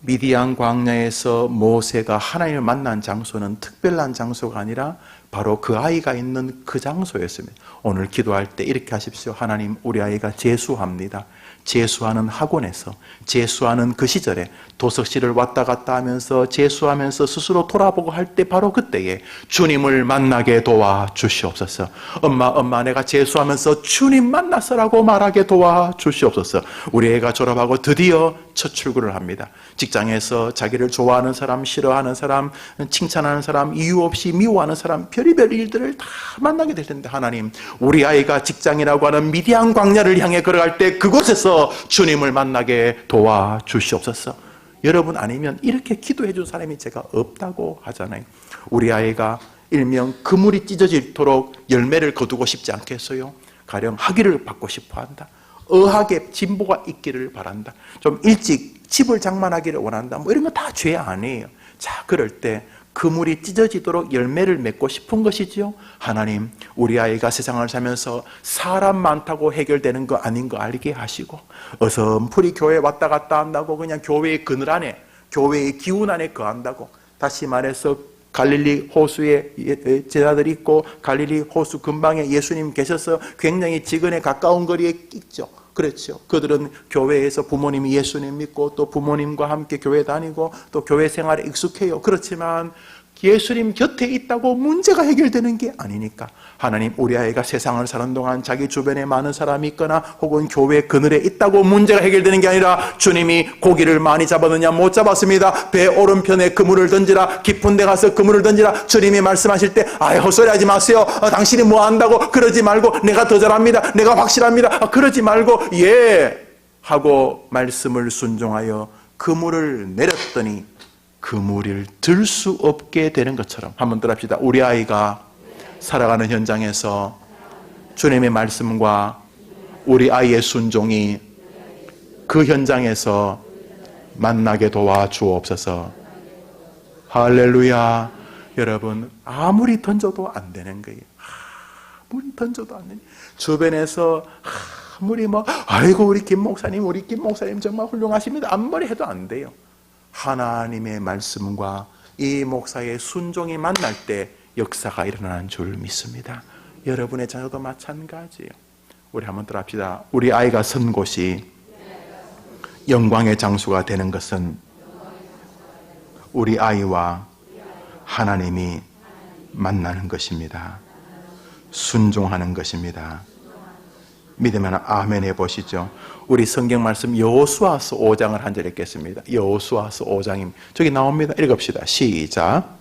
미디안 광야에서 모세가 하나님을 만난 장소는 특별한 장소가 아니라 바로 그 아이가 있는 그 장소였습니다. 오늘 기도할 때 이렇게 하십시오. 하나님, 우리 아이가 재수합니다. 재수하는 학원에서, 재수하는 그 시절에 도서실을 왔다 갔다 하면서 재수하면서 스스로 돌아보고 할 때 바로 그때에 주님을 만나게 도와주시옵소서. 엄마 내가 재수하면서 주님 만났어라고 말하게 도와주시옵소서. 우리 애가 졸업하고 드디어 첫 출근을 합니다. 직장에서 자기를 좋아하는 사람, 싫어하는 사람, 칭찬하는 사람, 이유 없이 미워하는 사람, 별의별 일들을 다 만나게 될 텐데, 하나님, 우리 아이가 직장이라고 하는 미디안 광야를 향해 걸어갈 때 그곳에서 주님을 만나게 도와주시옵소서. 여러분 아니면 이렇게 기도해 준 사람이 제가 없다고 하잖아요. 우리 아이가 일명 그물이 찢어지도록 열매를 거두고 싶지 않겠어요? 가령 학위를 받고 싶어 한다. 의학에 진보가 있기를 바란다. 좀 일찍 집을 장만하기를 원한다. 뭐 이런 거 다 죄 아니에요. 자, 그럴 때 그물이 찢어지도록 열매를 맺고 싶은 것이지요. 하나님, 우리 아이가 세상을 살면서 사람 많다고 해결되는 거 아닌 거 알게 하시고, 어설프리 교회 왔다 갔다 한다고 그냥 교회의 그늘 안에, 교회의 기운 안에 거한다고, 다시 말해서 갈릴리 호수에 제자들이 있고 갈릴리 호수 근방에 예수님 계셔서 굉장히 지근에 가까운 거리에 있죠. 그렇죠. 그들은 교회에서 부모님이 예수님 믿고 또 부모님과 함께 교회 다니고 또 교회 생활에 익숙해요. 그렇지만 예수님 곁에 있다고 문제가 해결되는 게 아니니까, 하나님, 우리 아이가 세상을 사는 동안 자기 주변에 많은 사람이 있거나 혹은 교회 그늘에 있다고 문제가 해결되는 게 아니라, 주님이 고기를 많이 잡았느냐? 못 잡았습니다. 배 오른편에 그물을 던지라, 깊은 데 가서 그물을 던지라. 주님이 말씀하실 때 헛소리 하지 마세요. 당신이 뭐 안다고 그러지 말고, 내가 더 잘합니다, 내가 확실합니다, 그러지 말고 예 하고 말씀을 순종하여 그물을 내렸더니 그물을 들 수 없게 되는 것처럼, 한번 더 합시다. 우리 아이가 살아가는 현장에서 주님의 말씀과 우리 아이의 순종이 그 현장에서 만나게 도와주옵소서. 할렐루야. 여러분, 아무리 던져도 안 되는 거예요. 아무리 던져도 안 되는, 주변에서 아무리 아이고 우리 김 목사님 정말 훌륭하십니다, 아무리 해도 안 돼요. 하나님의 말씀과 이 목사의 순종이 만날 때 역사가 일어나는 줄 믿습니다. 여러분의 자녀도 마찬가지예요. 우리 한번 더 합시다. 우리 아이가 선 곳이 영광의 장소가 되는 것은 우리 아이와 하나님이 만나는 것입니다. 순종하는 것입니다. 믿으면 아멘 해보시죠. 우리 성경 말씀 여호수아서 5장을 한 절 읽겠습니다. 여호수아서 5장입니다. 저기 나옵니다. 읽읍시다. 시작.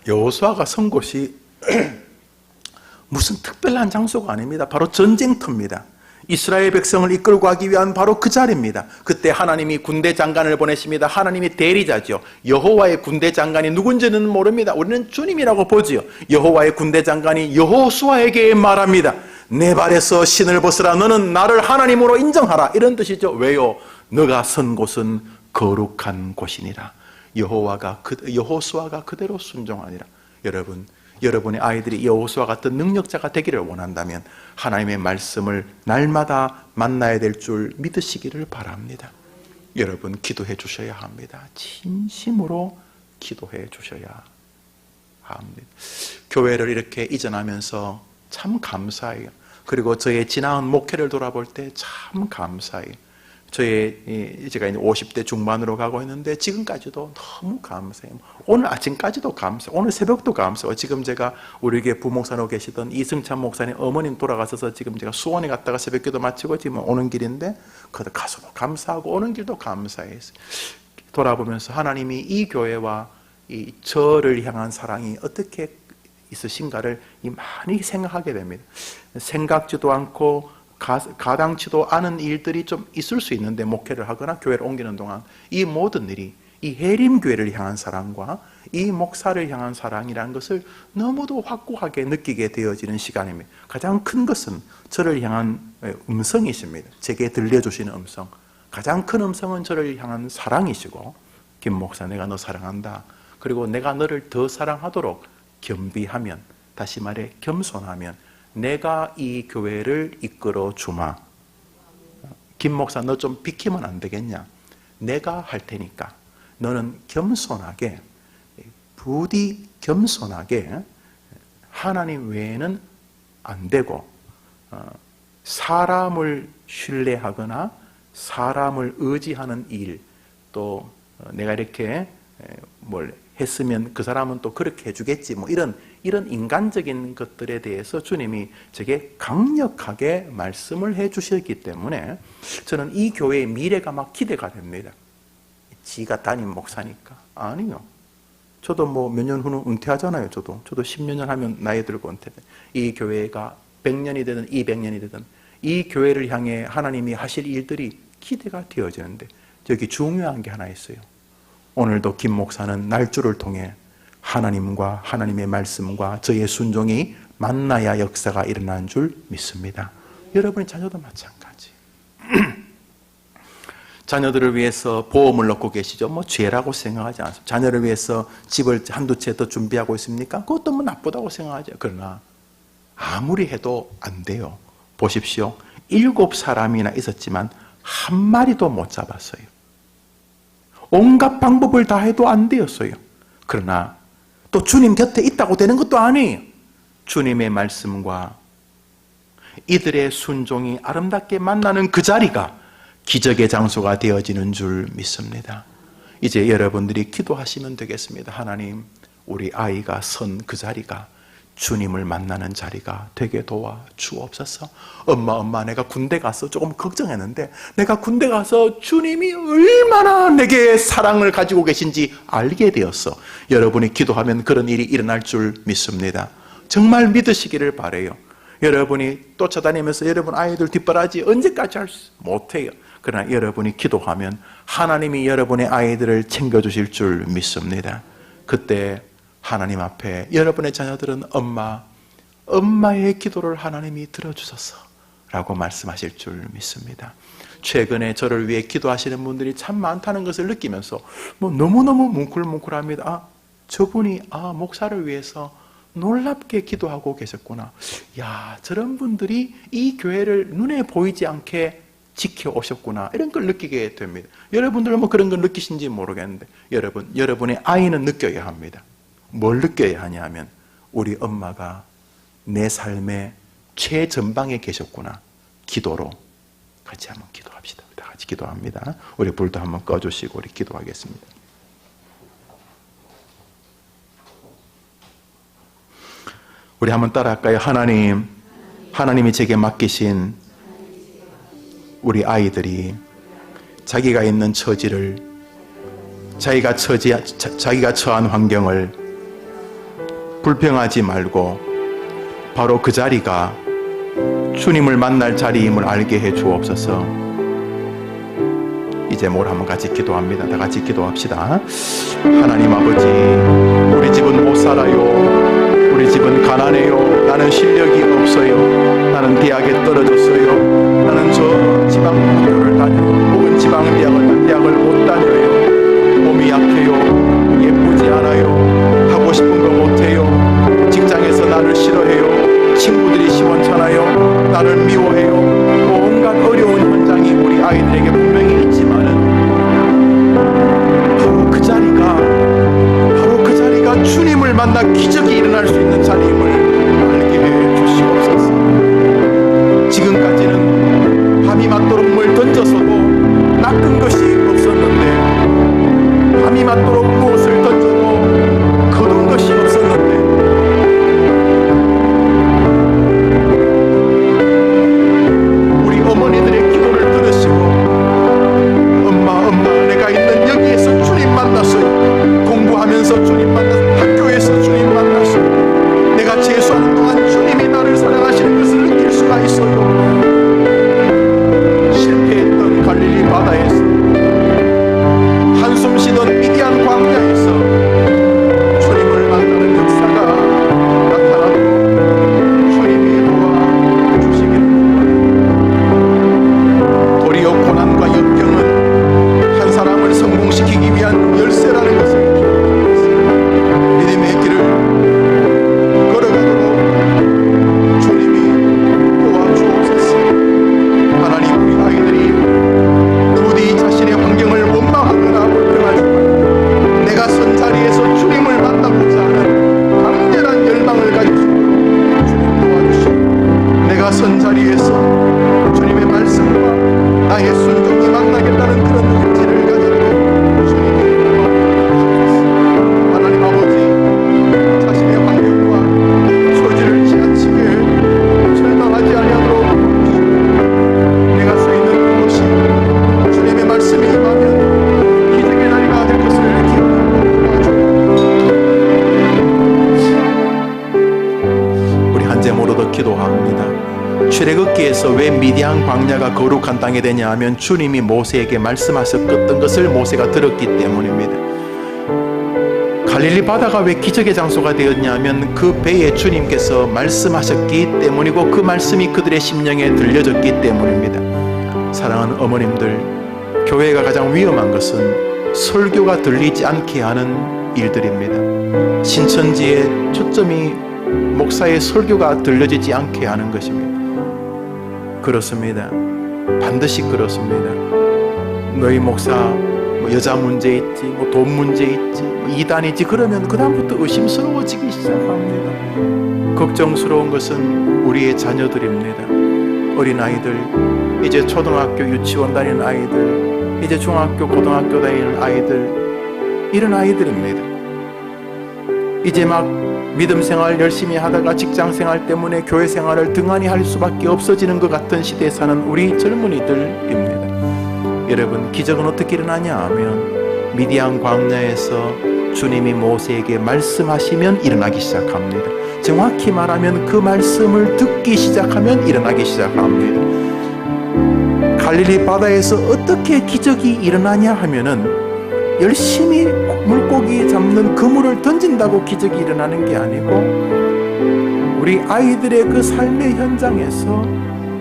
여호수아가 선 곳이 무슨 특별한 장소가 아닙니다. 바로 전쟁터입니다. 이스라엘 백성을 이끌고 가기 위한 바로 그 자리입니다. 그때 하나님이 군대 장관을 보내십니다. 하나님이 대리자죠. 여호와의 군대 장관이 누군지는 모릅니다. 우리는 주님이라고 보지요. 여호와의 군대 장관이 여호수아에게 말합니다. 내 발에서 신을 벗으라. 너는 나를 하나님으로 인정하라. 이런 뜻이죠. 왜요? 너가 선 곳은 거룩한 곳이니라. 여호수아가 그대로 순종하니라. 여러분의 아이들이 여호수아 같은 능력자가 되기를 원한다면 하나님의 말씀을 날마다 만나야 될 줄 믿으시기를 바랍니다. 여러분 기도해 주셔야 합니다. 진심으로 기도해 주셔야 합니다. 교회를 이렇게 이전하면서 참 감사해요. 그리고 저의 지나온 목회를 돌아볼 때 참 감사해요. 제가 이제 50대 중반으로 가고 있는데 지금까지도 너무 감사해요. 오늘 아침까지도 감사해요. 오늘 새벽도 감사해요. 지금 제가 우리 교회 부목사로 계시던 이승찬 목사님 어머님 돌아가셔서 지금 제가 수원에 갔다가 새벽기도 마치고 지금 오는 길인데 그때 가서도 감사하고 오는 길도 감사했어요. 돌아보면서 하나님이 이 교회와 이 저를 향한 사랑이 어떻게 있으신가를 많이 생각하게 됩니다. 생각지도 않고 가당치도 않은 일들이 좀 있을 수 있는데, 목회를 하거나 교회를 옮기는 동안 이 모든 일이 이 해림교회를 향한 사랑과 이 목사를 향한 사랑이라는 것을 너무도 확고하게 느끼게 되어지는 시간입니다. 가장 큰 것은 저를 향한 음성이십니다. 제게 들려주시는 음성. 가장 큰 음성은 저를 향한 사랑이시고, 김 목사 내가 너 사랑한다. 그리고 내가 너를 더 사랑하도록 겸비하면, 다시 말해 겸손하면 내가 이 교회를 이끌어 주마. 김 목사 너 좀 비키면 안 되겠냐? 내가 할 테니까 너는 겸손하게, 부디 겸손하게 하나님 외에는 안 되고, 사람을 신뢰하거나 사람을 의지하는 일, 또 내가 이렇게 뭘 했으면 그 사람은 또 그렇게 해주겠지, 뭐 이런 인간적인 것들에 대해서 주님이 제게 강력하게 말씀을 해주셨기 때문에 저는 이 교회의 미래가 막 기대가 됩니다. 지가 담임 목사니까. 아니요. 저도 뭐 몇 년 후는 은퇴하잖아요. 저도 10년 하면 나이 들고 은퇴. 이 교회가 100년이 되든 200년이 되든 이 교회를 향해 하나님이 하실 일들이 기대가 되어지는데, 여기 중요한 게 하나 있어요. 오늘도 김 목사는 날주를 통해 하나님과 하나님의 말씀과 저의 순종이 만나야 역사가 일어나는 줄 믿습니다. 여러분의 자녀도 마찬가지. 자녀들을 위해서 보험을 넣고 계시죠? 뭐 죄라고 생각하지 않습니다. 자녀를 위해서 집을 한두 채 더 준비하고 있습니까? 그것도 뭐 나쁘다고 생각하죠. 그러나 아무리 해도 안 돼요. 보십시오. 7사람이나 있었지만 한 마리도 못 잡았어요. 온갖 방법을 다 해도 안 되었어요. 그러나 또 주님 곁에 있다고 되는 것도 아니에요. 주님의 말씀과 이들의 순종이 아름답게 만나는 그 자리가 기적의 장소가 되어지는 줄 믿습니다. 이제 여러분들이 기도하시면 되겠습니다. 하나님, 우리 아이가 선 그 자리가 주님을 만나는 자리가 되게 도와 주옵소서. 엄마 내가 군대 가서 조금 걱정했는데 내가 군대 가서 주님이 얼마나 내게 사랑을 가지고 계신지 알게 되었어. 여러분이 기도하면 그런 일이 일어날 줄 믿습니다. 정말 믿으시기를 바라요. 여러분이 쫓아다니면서 여러분 아이들 뒷바라지 언제까지 못해요. 그러나 여러분이 기도하면 하나님이 여러분의 아이들을 챙겨주실 줄 믿습니다. 그때 하나님 앞에 여러분의 자녀들은 엄마의 기도를 하나님이 들어주소서 라고 말씀하실 줄 믿습니다. 최근에 저를 위해 기도하시는 분들이 참 많다는 것을 느끼면서 뭐 너무너무 뭉클뭉클합니다. 저분이 목사를 위해서 놀랍게 기도하고 계셨구나. 야, 저런 분들이 이 교회를 눈에 보이지 않게 지켜오셨구나. 이런 걸 느끼게 됩니다. 여러분들은 뭐 그런 걸 느끼신지 모르겠는데 여러분의 아이는 느껴야 합니다. 뭘 느껴야 하냐 하면 우리 엄마가 내 삶의 최전방에 계셨구나. 기도로 같이 한번 기도합시다. 다 같이 기도합니다. 우리 불도 한번 꺼주시고 우리 기도하겠습니다. 우리 한번 따라할까요? 하나님이 제게 맡기신 우리 아이들이 자기가 있는 처지를, 자기가 처한 환경을 불평하지 말고 바로 그 자리가 주님을 만날 자리임을 알게 해 주옵소서. 이제 뭘 한번 같이 기도합니다. 다 같이 기도합시다. 하나님 아버지, 우리 집은 못 살아요. 우리 집은 가난해요. 나는 실력이 없어요. 나는 대학에 떨어졌어요. 나는 저 지방 학교를 다녀요. 혹은 지방 대학을 못 다녀요. 몸이 약해요. 예쁘지 않아요. 하고 싶은 거 못해요. 직장에서 나를 싫어해요. 친구들이 시원찮아요. 나를 미워해요. 온갖 어려운 현장이 우리 아이들에게 분명히 있지만은 바로 그 자리가 주님을 만나 기적이 일어날 수 있는 자리임을 알게 해 주시옵소서. 지금까지는 밤이 맞도록 뭘 던져서도 낚은 것이 없었는데, 밤이 맞도록 무엇을 던져도 거둔 것이 없었는데, 우리 어머니들의 기도를 들으시고 엄마 내가 있는 여기에서 주님 만났어요. 공부하면서 주님 만났어요. 학교에서 주님 만났어요. 내가 재수하는 동안 주님이 나를 사랑하시는 것을 느낄 수가 있어요. 실패했던 갈릴리 바다에서, 한숨 쉬던 미디안 광야에서 주님을 만나는 역사가 나타나고 주님이 도와주시기를 바랍니다. 도리어 고난과 역경은 한 사람을 성공시키기 위한 열쇠라는 것을 믿음의 길을 걸어가도록 주님이 도와주옵소서. 하나님, 우리 아이들이 부디 자신의 환경을 원망하거나 불평하지만 내가 선 자리에서 주님을 만나고자 하는 강렬한 열망을 가지고 주님 도와주시고, 내가 선 자리에서 주님의 말씀과 나의 순종이 만나겠다는 그런 의지를 가지고 주님이 도와주시옵소서. 하나님 아버지, 자신의 환경과 처지를 지나치게 절망하지 아니하도록 도와주시고, 내가 서 있는 그곳이 주님의 말씀이 임하면 기적의 자리가 될 것을 기억하고 도와주옵소서. 우리 한 제목으로 더 기도합니다. 출애굽기에서 왜 미디안 광야가 거룩한 땅이 되냐 하면 주님이 모세에게 말씀하셨던 것을 모세가 들었기 때문입니다. 갈릴리 바다가 왜 기적의 장소가 되었냐 하면 그 배에 주님께서 말씀하셨기 때문이고, 그 말씀이 그들의 심령에 들려졌기 때문입니다. 사랑하는 어머님들, 교회가 가장 위험한 것은 설교가 들리지 않게 하는 일들입니다. 신천지의 초점이 목사의 설교가 들려지지 않게 하는 것입니다. 그렇습니다. 반드시 그렇습니다. 너희 목사 여자 문제 있지, 돈 문제 있지, 이단이지, 그러면 그 다음부터 의심스러워지기 시작합니다. 걱정스러운 것은 우리의 자녀들입니다. 어린아이들, 이제 초등학교 유치원 다니는 아이들, 이제 중학교 고등학교 다니는 아이들, 이런 아이들입니다. 이제 막 믿음 생활 열심히 하다가 직장 생활 때문에 교회 생활을 등한히 할 수밖에 없어지는 것 같은 시대에 사는 우리 젊은이들입니다. 여러분, 기적은 어떻게 일어나냐 하면 미디안 광야에서 주님이 모세에게 말씀하시면 일어나기 시작합니다. 정확히 말하면 그 말씀을 듣기 시작하면 일어나기 시작합니다. 갈릴리 바다에서 어떻게 기적이 일어나냐 하면은 열심히 물고기 잡는 그물을 던진다고 기적이 일어나는 게 아니고, 우리 아이들의 그 삶의 현장에서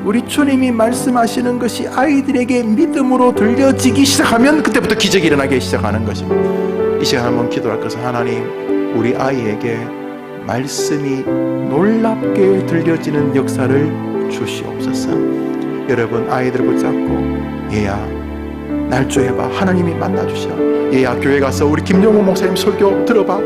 우리 주님이 말씀하시는 것이 아이들에게 믿음으로 들려지기 시작하면 그때부터 기적이 일어나기 시작하는 것입니다. 이 시간 한번 기도할 것은, 하나님, 우리 아이에게 말씀이 놀랍게 들려지는 역사를 주시옵소서. 여러분, 아이들 붙잡고, 얘야 날 좀 해봐. 하나님이 만나주셔. 얘야 교회 가서 우리 김용호 목사님 설교 들어봐.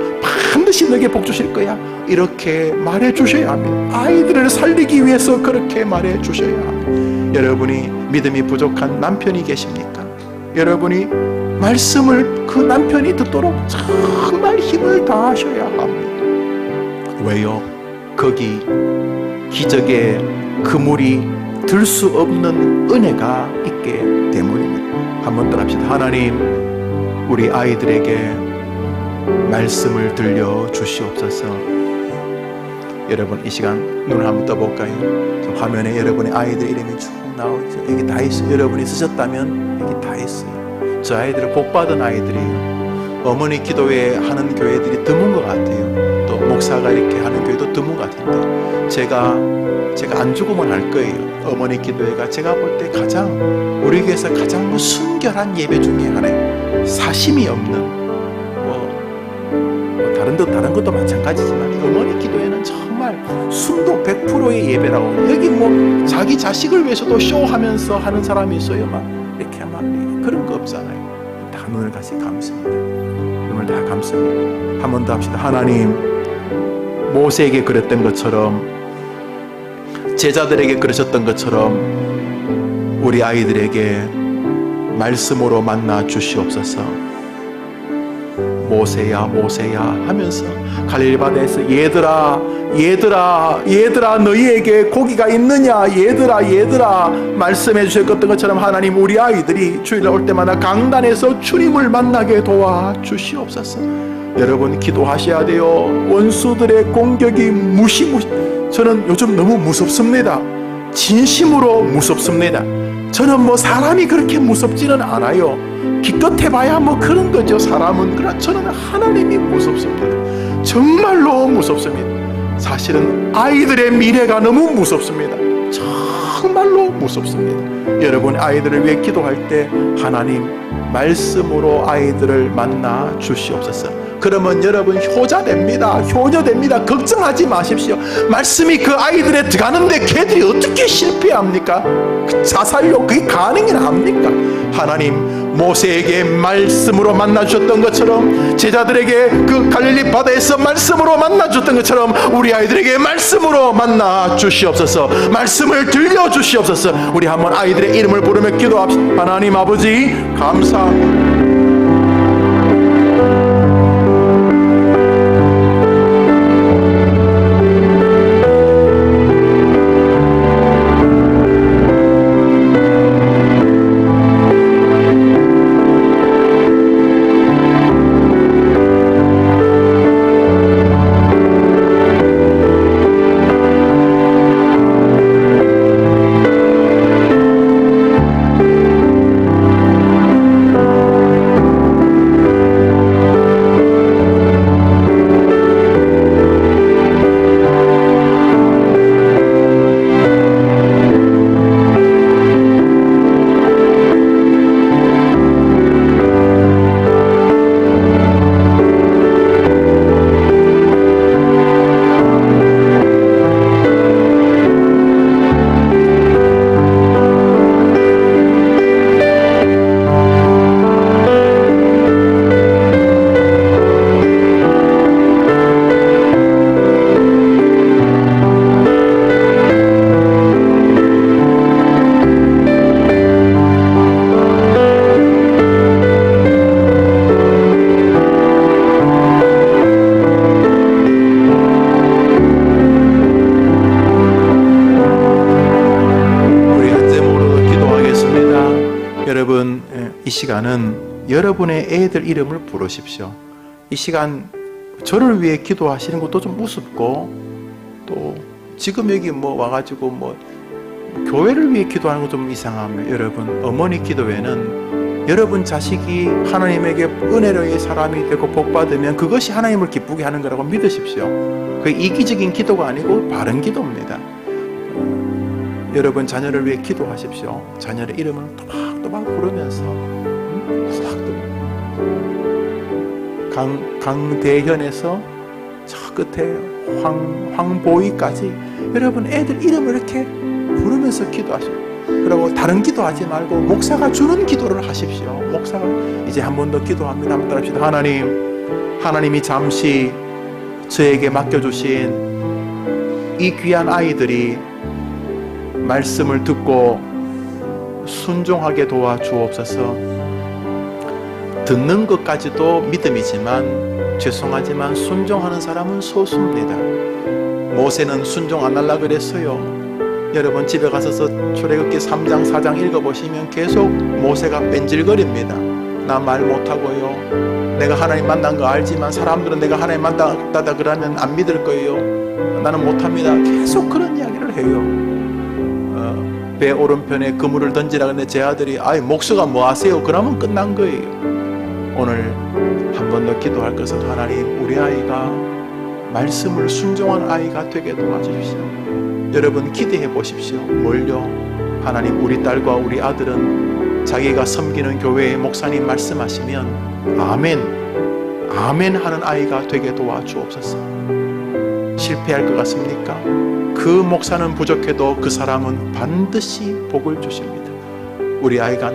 반드시 너에게 복 주실 거야. 이렇게 말해 주셔야 합니다. 아이들을 살리기 위해서 그렇게 말해 주셔야 합니다. 여러분이 믿음이 부족한 남편이 계십니까? 여러분이 말씀을 그 남편이 듣도록 정말 힘을 다하셔야 합니다. 왜요? 거기 기적의 그물이 들 수 없는 은혜가 있기 때문입니다. 한번 따라합시다. 하나님, 우리 아이들에게 말씀을 들려 주시옵소서. 여러분 이 시간 눈을 한번 떠볼까요? 지금 화면에 여러분의 아이들 이름이 쭉 나오죠. 여기 다 있어요. 여러분이 쓰셨다면 여기 다 있어요. 저 아이들은 복받은 아이들이에요. 어머니 기도회 하는 교회들이 드문 것 같아요. 또 목사가 이렇게 하는 교회도 드문 것 같은데 제가 안 죽으면 할 거예요. 어머니 기도회가 제가 볼 때 가장 우리 교회에서 가장 순결한 예배 중에 하나예요. 사심이 없는 다른 것도 마찬가지지만 어머니 기도회는 정말 순도 100%의 예배라고. 여기 뭐 자기 자식을 위해서도 쇼하면서 하는 사람이 있어요. 막 이렇게 막 그런 거 없잖아요. 다 눈을 같이 감습니다. 눈을 다 감습니다. 한 번 더 합시다. 하나님, 모세에게 그랬던 것처럼, 제자들에게 그러셨던 것처럼 우리 아이들에게 말씀으로 만나 주시옵소서. 모세야 모세야 하면서 갈릴리 바다에서 얘들아 너희에게 고기가 있느냐, 얘들아 말씀해 주셨던 것처럼 하나님, 우리 아이들이 주일날 올 때마다 강단에서 주님을 만나게 도와 주시옵소서. 여러분 기도하셔야 돼요. 원수들의 공격이 무시무시. 저는 요즘 너무 무섭습니다. 진심으로 무섭습니다. 저는 뭐 사람이 그렇게 무섭지는 않아요. 기껏 해봐야 뭐 그런 거죠, 사람은. 그러나 저는 하나님이 무섭습니다. 정말로 무섭습니다. 사실은 아이들의 미래가 너무 무섭습니다. 정말로 무섭습니다. 여러분 아이들을 위해 기도할 때 하나님 말씀으로 아이들을 만나 주시옵소서. 그러면 여러분 효자됩니다. 효녀됩니다. 걱정하지 마십시오. 말씀이 그 아이들에 들어가는데 걔들이 어떻게 실패합니까? 그 자살로 그게 가능이나 합니까? 하나님 모세에게 말씀으로 만나주셨던 것처럼, 제자들에게 그 갈릴리 바다에서 말씀으로 만나주셨던 것처럼 우리 아이들에게 말씀으로 만나 주시옵소서. 말씀을 들려주시옵소서. 우리 한번 아이들의 이름을 부르며 기도합시다. 하나님 아버지 감사합니다. 여러분 이 시간은 여러분의 애들 이름을 부르십시오. 이 시간 저를 위해 기도하시는 것도 좀 우습고, 또 지금 여기 뭐 와가지고 뭐 교회를 위해 기도하는 거 좀 이상하면, 여러분 어머니 기도회는 여러분 자식이 하나님에게 은혜로의 사람이 되고 복받으면 그것이 하나님을 기쁘게 하는 거라고 믿으십시오. 그게 이기적인 기도가 아니고 바른 기도입니다. 여러분 자녀를 위해 기도하십시오. 자녀의 이름을 또박또박 부르면서 강대현에서 저 끝에 황보이까지 여러분 애들 이름을 이렇게 부르면서 기도하십시오. 그리고 다른 기도하지 말고 목사가 주는 기도를 하십시오. 목사가 이제 한 번 더 기도합니다. 한번 따라합시다. 하나님이 잠시 저에게 맡겨주신 이 귀한 아이들이 말씀을 듣고 순종하게 도와주옵소서. 듣는 것까지도 믿음이지만 죄송하지만 순종하는 사람은 소수입니다. 모세는 순종 안 하려고 그랬어요. 여러분 집에 가서 출애굽기 3장 4장 읽어보시면 계속 모세가 뺀질거립니다. 나 말 못하고요, 내가 하나님 만난 거 알지만 사람들은 내가 하나님 만났다 그러면 안 믿을 거예요. 나는 못합니다. 계속 그런 이야기를 해요. 배 오른편에 그물을 던지라 근데 제 아들이 아이 목수가 뭐 하세요? 그러면 끝난 거예요. 오늘 한 번 더 기도할 것은 하나님 우리 아이가 말씀을 순종한 아이가 되게 도와주십시오. 여러분 기대해 보십시오. 뭘요? 하나님 우리 딸과 우리 아들은 자기가 섬기는 교회의 목사님 말씀하시면 아멘 아멘 하는 아이가 되게 도와주옵소서. 실패할 것 같습니까? 그 목사는 부족해도 그 사람은 반드시 복을 주십니다. 우리 아이가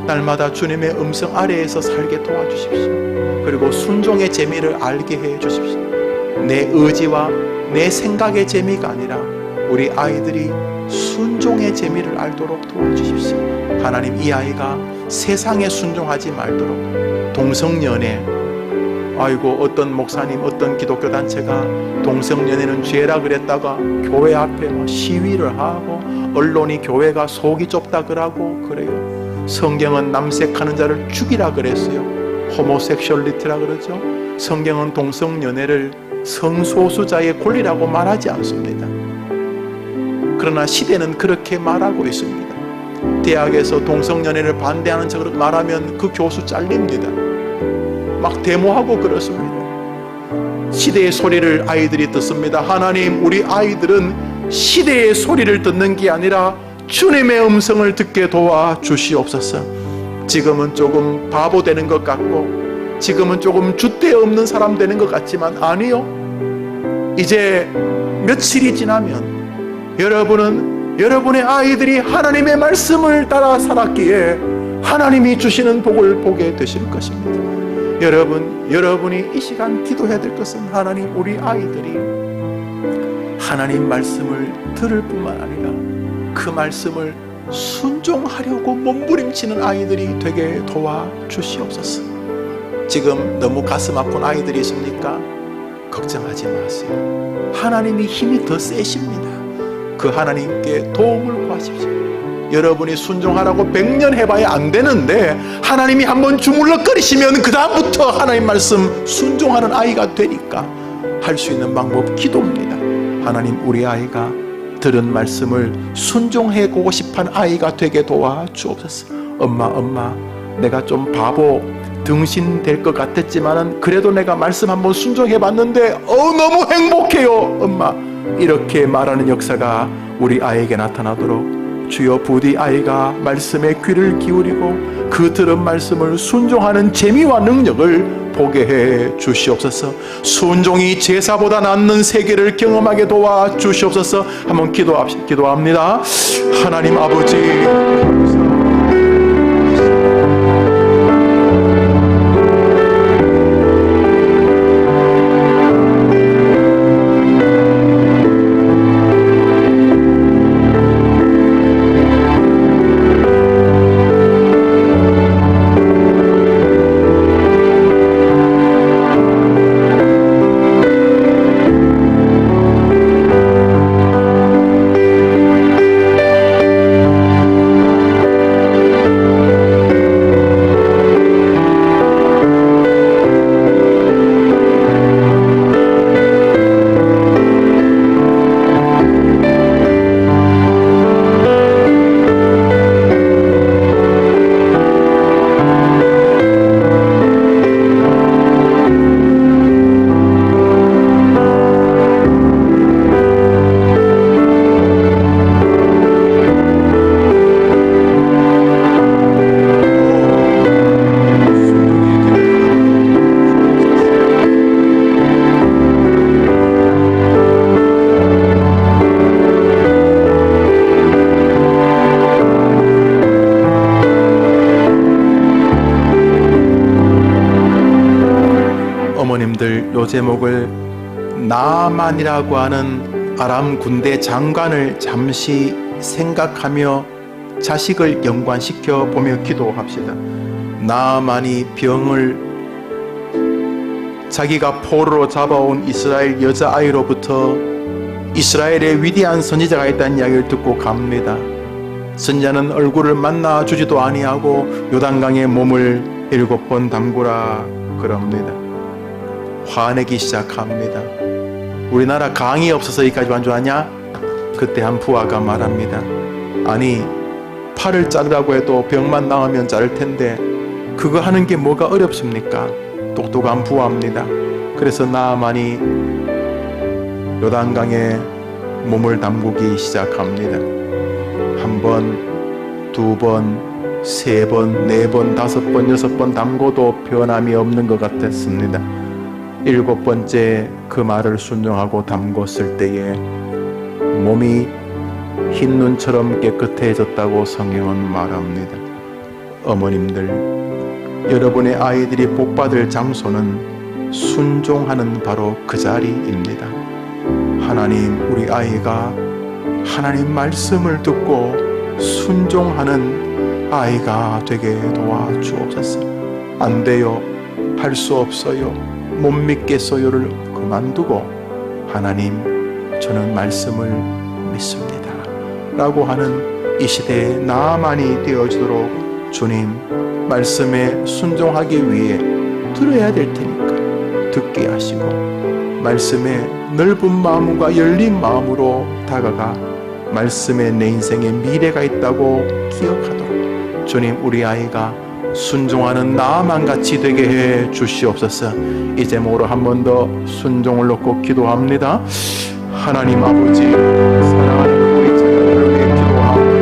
날마다 주님의 음성 아래에서 살게 도와주십시오. 그리고 순종의 재미를 알게 해 주십시오. 내 의지와 내 생각의 재미가 아니라 우리 아이들이 순종의 재미를 알도록 도와주십시오. 하나님 이 아이가 세상에 순종하지 말도록 동성연애 아이고 어떤 목사님 어떤 기독교 단체가 동성연애는 죄라 그랬다가 교회 앞에 시위를 하고 언론이 교회가 속이 좁다 그러고 그래요. 성경은 남색하는 자를 죽이라 그랬어요. 호모섹슈얼리티라 그러죠. 성경은 동성연애를 성소수자의 권리라고 말하지 않습니다. 그러나 시대는 그렇게 말하고 있습니다. 대학에서 동성연애를 반대하는 척으로 말하면 그 교수 잘립니다. 막 데모하고 그렇습니다. 시대의 소리를 아이들이 듣습니다. 하나님 우리 아이들은 시대의 소리를 듣는 게 아니라 주님의 음성을 듣게 도와주시옵소서. 지금은 조금 바보 되는 것 같고 지금은 조금 줏대 없는 사람 되는 것 같지만 아니요. 이제 며칠이 지나면 여러분의 아이들이 하나님의 말씀을 따라 살았기에 하나님이 주시는 복을 보게 되실 것입니다. 여러분이 이 시간 기도해야 될 것은 하나님 우리 아이들이 하나님 말씀을 들을 뿐만 아니라 그 말씀을 순종하려고 몸부림치는 아이들이 되게 도와주시옵소서. 지금 너무 가슴 아픈 아이들이 있습니까? 걱정하지 마세요. 하나님이 힘이 더 세십니다. 그 하나님께 도움을 구하십시오. 여러분이 순종하라고 100년 해봐야 안 되는데 하나님이 한번 주물럭거리시면 그 다음부터 하나님 말씀 순종하는 아이가 되니까 할 수 있는 방법 기도입니다. 하나님 우리 아이가 들은 말씀을 순종해 보고 싶은 아이가 되게 도와주옵소서. 엄마 내가 좀 바보 등신 될 것 같았지만은 그래도 내가 말씀 한번 순종해 봤는데 너무 행복해요 엄마. 이렇게 말하는 역사가 우리 아이에게 나타나도록 주여 부디 아이가 말씀에 귀를 기울이고 그 들은 말씀을 순종하는 재미와 능력을 보게 해 주시옵소서. 순종이 제사보다 낫는 세계를 경험하게 도와주시옵소서. 한번 기도합니다. 하나님 아버지 요 제목을 나만이라고 하는 아람 군대 장관을 잠시 생각하며 자식을 연관시켜 보며 기도합시다. 나만이 병을 자기가 포로로 잡아온 이스라엘 여자아이로부터 이스라엘의 위대한 선지자가 있다는 이야기를 듣고 갑니다. 선지자는 얼굴을 만나 주지도 아니하고 요단강에 몸을 7번 담그라 그럽니다. 화내기 시작합니다. 우리나라 강이 없어서 여기까지 온 줄 아냐? 그때 한 부하가 말합니다. 아니, 팔을 자르라고 해도 병만 나으면 자를 텐데 그거 하는 게 뭐가 어렵습니까? 똑똑한 부하입니다. 그래서 나아만이 요단강에 몸을 담그기 시작합니다. 1번, 2번, 3번, 4번, 5번, 6번 담궈도 변함이 없는 것 같았습니다. 7번째 그 말을 순종하고 담궜을 때에 몸이 흰 눈처럼 깨끗해졌다고 성경은 말합니다. 어머님들, 여러분의 아이들이 복받을 장소는 순종하는 바로 그 자리입니다. 하나님, 우리 아이가 하나님 말씀을 듣고 순종하는 아이가 되게 도와주옵소서. 안 돼요, 할 수 없어요, 못 믿겠어요를 그만두고 하나님, 저는 말씀을 믿습니다 라고 하는 이 시대에 나만이 되어지도록 주님 말씀에 순종하기 위해 들어야 될 테니까 듣게 하시고 말씀에 넓은 마음과 열린 마음으로 다가가 말씀에 내 인생에 미래가 있다고 기억하도록 주님, 우리 아이가 순종하는 나만 같이 되게 해 주시옵소서. 이 제목으로 한 번 더 순종을 놓고 기도합니다. 하나님 아버지, 사랑하는 우리 자녀들을 위해 기도하고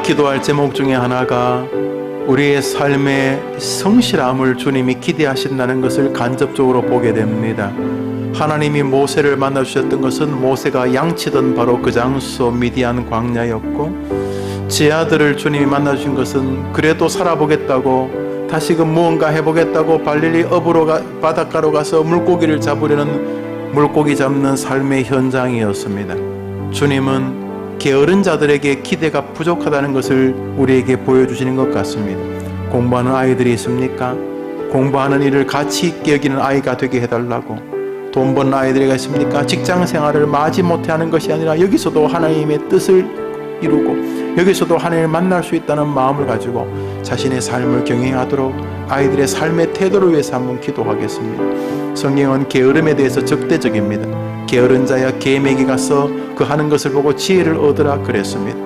기도할 제목 중에 하나가 우리의 삶의 성실함을 주님이 기대하신다는 것을 간접적으로 보게 됩니다. 하나님이 모세를 만나주셨던 것은 모세가 양치던 바로 그 장소 미디안 광야였고, 제 아들을 주님이 만나주신 것은 그래도 살아보겠다고 다시금 무언가 해보겠다고 발릴리 업으로 바닷가로 가서 물고기를 잡으려는 물고기 잡는 삶의 현장이었습니다. 주님은 게으른 자들에게 기대가 부족하다는 것을 우리에게 보여주시는 것 같습니다. 공부하는 아이들이 있습니까? 공부하는 일을 가치 있게 여기는 아이가 되게 해달라고, 돈 버는 아이들이 있습니까? 직장 생활을 마지 못하는 것이 아니라 여기서도 하나님의 뜻을 이루고 여기서도 하나님을 만날 수 있다는 마음을 가지고 자신의 삶을 경영하도록 아이들의 삶의 태도를 위해서 한번 기도하겠습니다. 성경은 게으름에 대해서 적대적입니다. 게으른 자야 개에게 가서 그 하는 것을 보고 지혜를 얻으라 그랬습니다.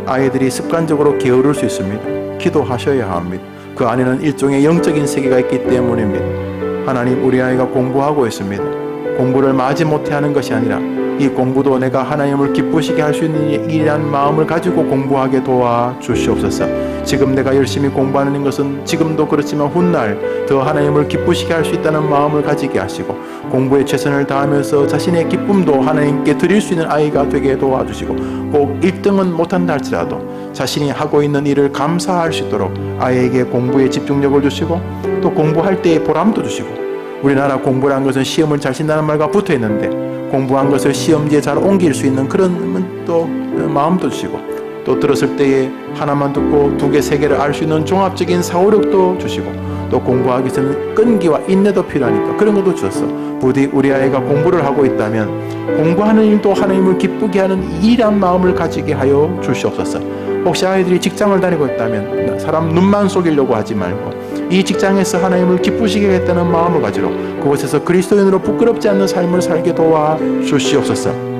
아이들이 습관적으로 게으를 수 있습니다. 기도하셔야 합니다. 그 안에는 일종의 영적인 세계가 있기 때문입니다. 하나님, 우리 아이가 공부하고 있습니다. 공부를 마지 못하는 것이 아니라 이 공부도 내가 하나님을 기쁘시게 할 수 있는 일이라는 마음을 가지고 공부하게 도와주시옵소서. 지금 내가 열심히 공부하는 것은 지금도 그렇지만 훗날 더 하나님을 기쁘시게 할 수 있다는 마음을 가지게 하시고 공부에 최선을 다하면서 자신의 기쁨도 하나님께 드릴 수 있는 아이가 되게 도와주시고 꼭 1등은 못한다 할지라도 자신이 하고 있는 일을 감사할 수 있도록 아이에게 공부에 집중력을 주시고 또 공부할 때의 보람도 주시고 우리나라 공부란 것은 시험을 잘 친다는 말과 붙어 있는데 공부한 것을 시험지에 잘 옮길 수 있는 그런 또 마음도 주시고 또 들었을 때에 하나만 듣고 2개, 3개를 알 수 있는 종합적인 사고력도 주시고 또 공부하기 위해서는 끈기와 인내도 필요하니까 그런 것도 주셨어. 부디 우리 아이가 공부를 하고 있다면 공부하는 일도 하나님을 기쁘게 하는 일이란 마음을 가지게 하여 주시옵소서. 혹시 아이들이 직장을 다니고 있다면 사람 눈만 속이려고 하지 말고 이 직장에서 하나님을 기쁘시게 하겠다는 마음을 가지러 그곳에서 그리스도인으로 부끄럽지 않는 삶을 살게 도와주시옵소서.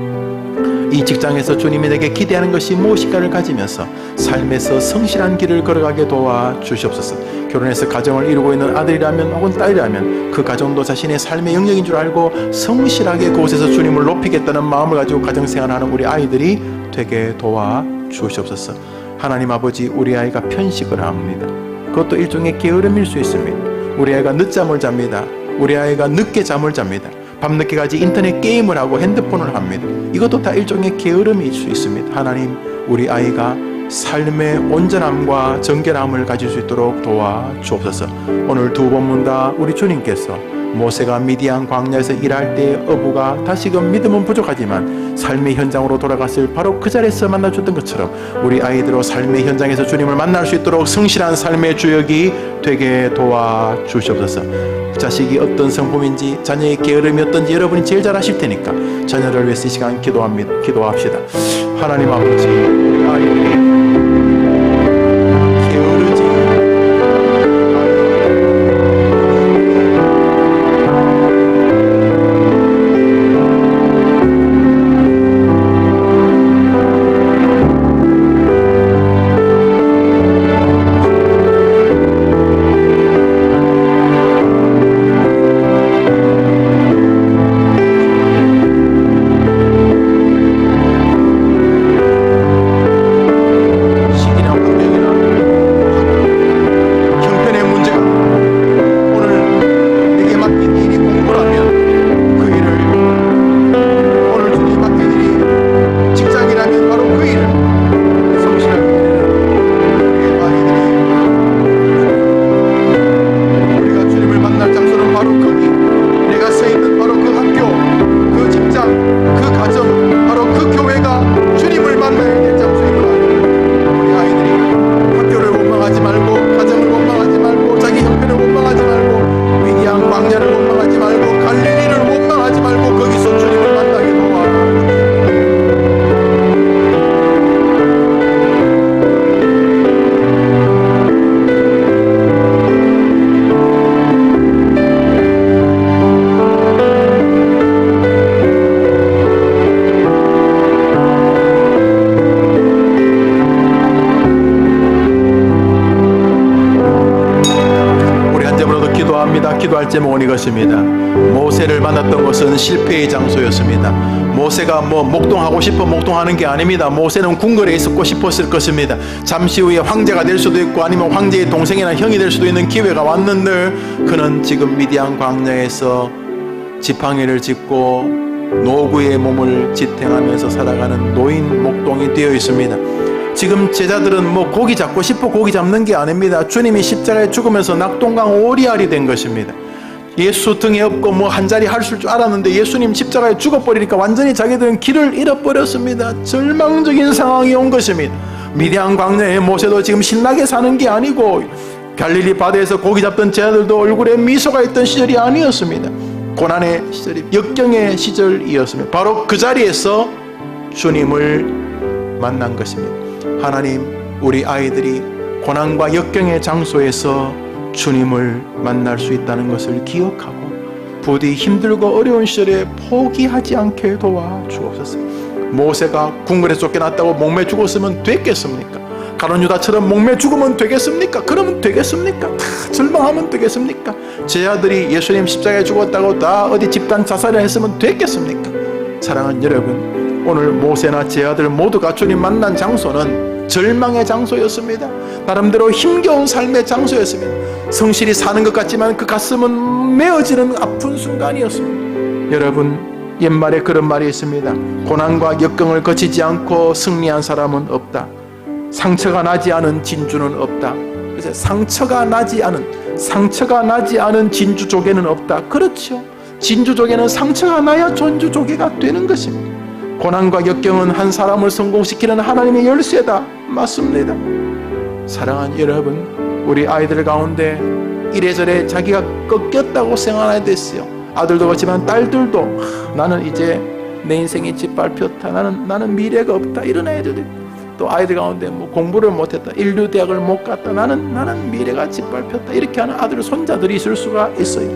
이 직장에서 주님이 내게 기대하는 것이 무엇일까를 가지면서 삶에서 성실한 길을 걸어가게 도와주시옵소서. 결혼해서 가정을 이루고 있는 아들이라면 혹은 딸이라면 그 가정도 자신의 삶의 영역인 줄 알고 성실하게 그곳에서 주님을 높이겠다는 마음을 가지고 가정생활하는 우리 아이들이 되게 도와주시옵소서. 하나님 아버지, 우리 아이가 편식을 합니다. 그것도 일종의 게으름일 수 있습니다. 우리 아이가 늦잠을 잡니다. 우리 아이가 늦게 잠을 잡니다. 밤늦게까지 인터넷 게임을 하고 핸드폰을 합니다. 이것도 다 일종의 게으름일 수 있습니다. 하나님, 우리 아이가 삶의 온전함과 정결함을 가질 수 있도록 도와주옵소서. 오늘 두 본문 다 우리 주님께서 모세가 미디안 광야에서 일할 때 어부가 다시금 믿음은 부족하지만 삶의 현장으로 돌아갔을 바로 그 자리에서 만나줬던 것처럼 우리 아이들로 삶의 현장에서 주님을 만날 수 있도록 성실한 삶의 주역이 되게 도와주시옵소서. 자식이 어떤 성품인지 자녀의 게으름이 어떤지 여러분이 제일 잘 아실 테니까 자녀를 위해서 이 시간 기도합시다. 하나님 아버지, 우리 아이들이 기도할 제목은 이것입니다. 모세를 만났던 것은 실패의 장소였습니다. 모세가 목동하고 싶어 목동하는 게 아닙니다. 모세는 궁궐에 있었고 싶었을 것입니다. 잠시 후에 황제가 될 수도 있고 아니면 황제의 동생이나 형이 될 수도 있는 기회가 왔는데 그는 지금 미디안 광야에서 지팡이를 짚고 노구의 몸을 지탱하면서 살아가는 노인 목동이 되어 있습니다. 지금 제자들은 고기 잡고 싶어 고기 잡는 게 아닙니다. 주님이 십자가에 죽으면서 낙동강 오리알이 된 것입니다. 예수 등에 업고 한 자리 할 줄 알았는데 예수님 십자가에 죽어버리니까 완전히 자기들은 길을 잃어버렸습니다. 절망적인 상황이 온 것입니다. 미디안 광야의 모세도 지금 신나게 사는 게 아니고 갈릴리 바다에서 고기 잡던 제자들도 얼굴에 미소가 있던 시절이 아니었습니다. 고난의 시절이 역경의 시절이었으며 바로 그 자리에서 주님을 만난 것입니다. 하나님, 우리 아이들이 고난과 역경의 장소에서 주님을 만날 수 있다는 것을 기억하고 부디 힘들고 어려운 시절에 포기하지 않게 도와주옵소서. 모세가 궁궐에 쫓겨났다고 목매 죽었으면 됐겠습니까? 가룟 유다처럼 목매 죽으면 되겠습니까? 그러면 되겠습니까? 다 절망하면 되겠습니까? 제 아들이 예수님 십자가에 죽었다고 다 어디 집단 자살을 했으면 됐겠습니까? 사랑하는 여러분, 오늘 모세나 제 아들 모두가 주님 만난 장소는 절망의 장소였습니다. 나름대로 힘겨운 삶의 장소였습니다. 성실히 사는 것 같지만 그 가슴은 메어지는 아픈 순간이었습니다. 여러분, 옛말에 그런 말이 있습니다. 고난과 역경을 거치지 않고 승리한 사람은 없다. 상처가 나지 않은 진주는 없다. 그래서 상처가 나지 않은 진주조개는 없다. 그렇죠. 진주조개는 상처가 나야 전주조개가 되는 것입니다. 고난과 역경은 한 사람을 성공시키는 하나님의 열쇠다. 맞습니다. 사랑하는 여러분, 우리 아이들 가운데 이래저래 자기가 꺾였다고 생각하게 됐어요. 아들도 그렇지만 딸들도 나는 이제 내 인생이 짓밟혔다. 나는 미래가 없다. 이런 아이들이 또 아이들 가운데 뭐 공부를 못했다. 인류대학을 못 갔다. 나는 미래가 짓밟혔다. 이렇게 하는 아들, 손자들이 있을 수가 있어요.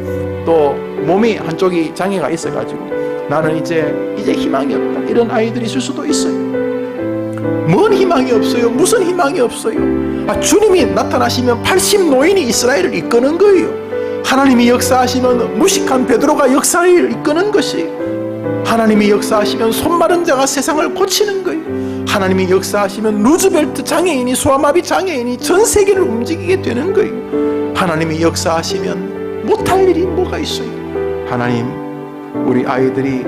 또 몸이 한쪽이 장애가 있어가지고 나는 이제 희망이 없다. 이런 아이들이 있을 수도 있어요. 뭔 희망이 없어요? 무슨 희망이 없어요? 주님이 나타나시면 80 노인이 이스라엘을 이끄는 거예요. 하나님이 역사하시면 무식한 베드로가 역사를 이끄는 것이, 하나님이 역사하시면 손마른 자가 세상을 고치는 거예요. 하나님이 역사하시면 루즈벨트 장애인이, 소아마비 장애인이 전 세계를 움직이게 되는 거예요. 하나님이 역사하시면 못할 일이 뭐가 있어요? 하나님, 우리 아이들이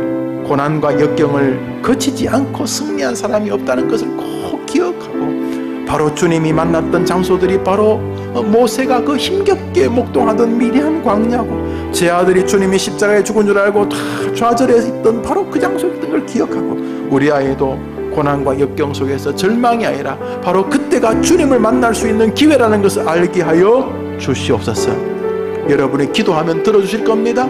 고난과 역경을 거치지 않고 승리한 사람이 없다는 것을 꼭 기억하고, 바로 주님이 만났던 장소들이 바로 모세가 그 힘겹게 목동하던 미디안 광야고, 제 아들이 주님이 십자가에 죽은 줄 알고 다 좌절해 있던 바로 그 장소였던 걸 기억하고, 우리 아이도 고난과 역경 속에서 절망이 아니라 바로 그때가 주님을 만날 수 있는 기회라는 것을 알게 하여 주시옵소서. 여러분이 기도하면 들어주실 겁니다.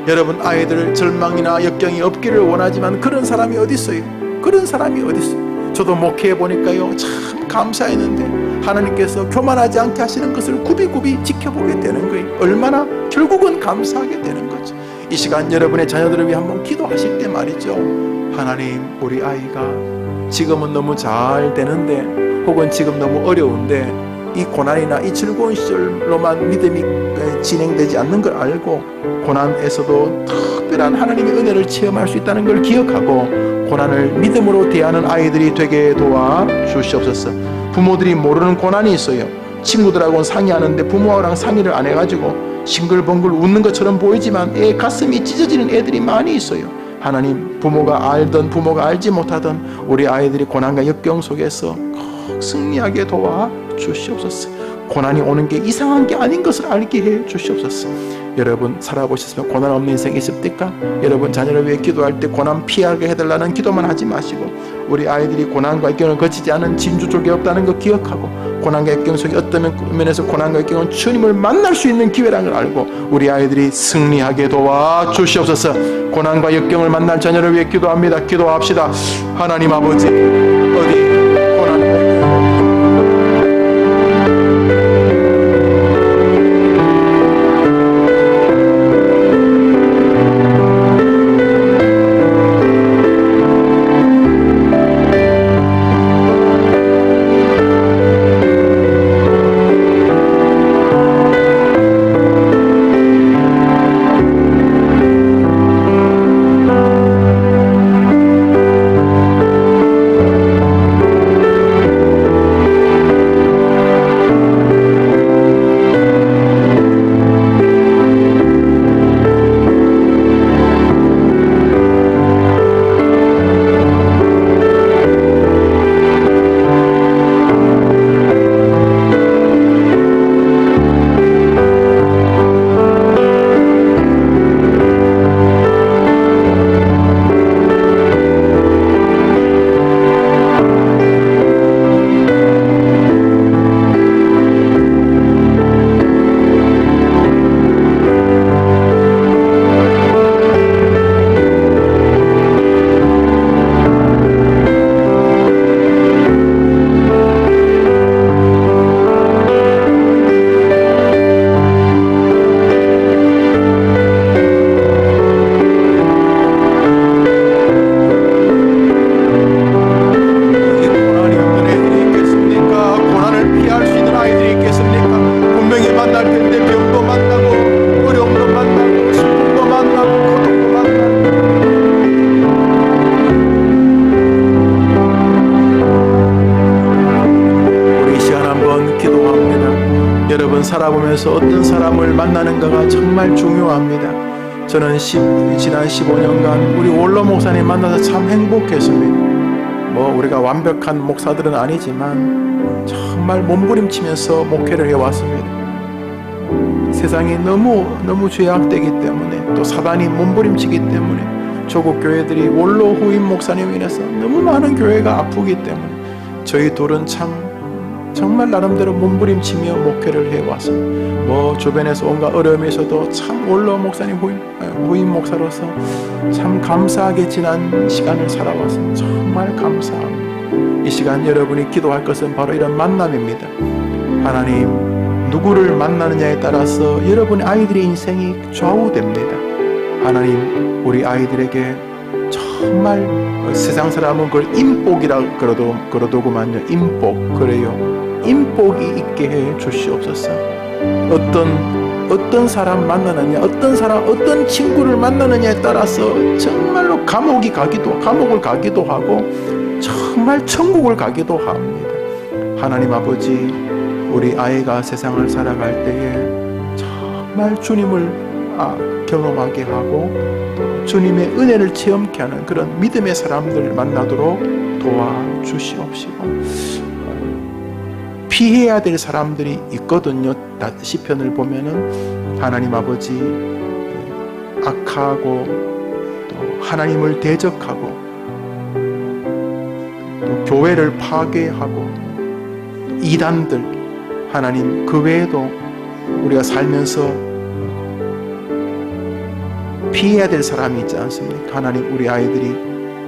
여러분 아이들 절망이나 역경이 없기를 원하지만 그런 사람이 어디 있어요? 그런 사람이 어디 있어요? 저도 목회해 보니까요, 참 감사했는데 하나님께서 교만하지 않게 하시는 것을 굽이굽이 지켜보게 되는 거예요. 얼마나 결국은 감사하게 되는 거죠. 이 시간 여러분의 자녀들을 위해 한번 기도하실 때 말이죠, 하나님, 우리 아이가 지금은 너무 잘 되는데 혹은 지금 너무 어려운데 이 고난이나 이 즐거운 시절로만 믿음이 진행되지 않는 걸 알고 고난에서도 특별한 하나님의 은혜를 체험할 수 있다는 걸 기억하고 고난을 믿음으로 대하는 아이들이 되게 도와주시옵소서. 부모들이 모르는 고난이 있어요. 친구들하고는 상의하는데 부모랑 상의를 안 해가지고 싱글벙글 웃는 것처럼 보이지만 가슴이 찢어지는 애들이 많이 있어요. 하나님, 부모가 알던 부모가 알지 못하던 우리 아이들이 고난과 역경 속에서 꼭 승리하게 도와주시옵소서. 고난이 오는 게 이상한 게 아닌 것을 알게 해 주시옵소서. 여러분 살아보셨으면 고난 없는 인생이 있습니까? 여러분 자녀를 위해 기도할 때 고난 피하게 해달라는 기도만 하지 마시고 우리 아이들이 고난과 역경을 거치지 않은 진주족이 없다는 거 기억하고 고난과 역경 속에 어떤 면에서 고난과 역경은 주님을 만날 수 있는 기회라는 걸 알고 우리 아이들이 승리하게 도와주시옵소서. 고난과 역경을 만날 자녀를 위해 기도합니다. 기도합시다. 하나님 아버지, 어디 여러분 살아보면서 어떤 사람을 만나는가가 정말 중요합니다. 저는 지난 15년간 우리 원로 목사님 만나서 참 행복했습니다. 우리가 완벽한 목사들은 아니지만 정말 몸부림치면서 목회를 해왔습니다. 세상이 너무 죄악되기 때문에, 또 사단이 몸부림치기 때문에, 조국 교회들이 원로 후임 목사님으로 인해서 너무 많은 교회가 아프기 때문에 저희 둘은 정말 나름대로 몸부림치며 목회를 해왔습니다. 주변에서 온갖 어려움에서도 참 원로 목사님 후임 목사로서 참 감사하게 지난 시간을 살아왔습니다. 정말 감사합니다. 이 시간 여러분이 기도할 것은 바로 이런 만남입니다. 하나님, 누구를 만나느냐에 따라서 여러분의 아이들의 인생이 좌우됩니다. 하나님, 우리 아이들에게 정말 세상 사람은 그걸 인복이라 그러더구만요. 인복, 그래요. 인복이 있게 해 주시옵소서. 어떤 사람 만나느냐, 어떤 친구를 만나느냐에 따라서 정말로 감옥을 가기도 하고 정말 천국을 가기도 합니다. 하나님 아버지, 우리 아이가 세상을 살아갈 때에 정말 주님을 경험하게 하고 또 주님의 은혜를 체험케 하는 그런 믿음의 사람들을 만나도록 도와주시옵시고, 피해야 될 사람들이 있거든요. 시편을 보면은 하나님 아버지 악하고 또 하나님을 대적하고 또 교회를 파괴하고 이단들, 하나님 그 외에도 우리가 살면서 피해야 될 사람이 있지 않습니까? 하나님, 우리 아이들이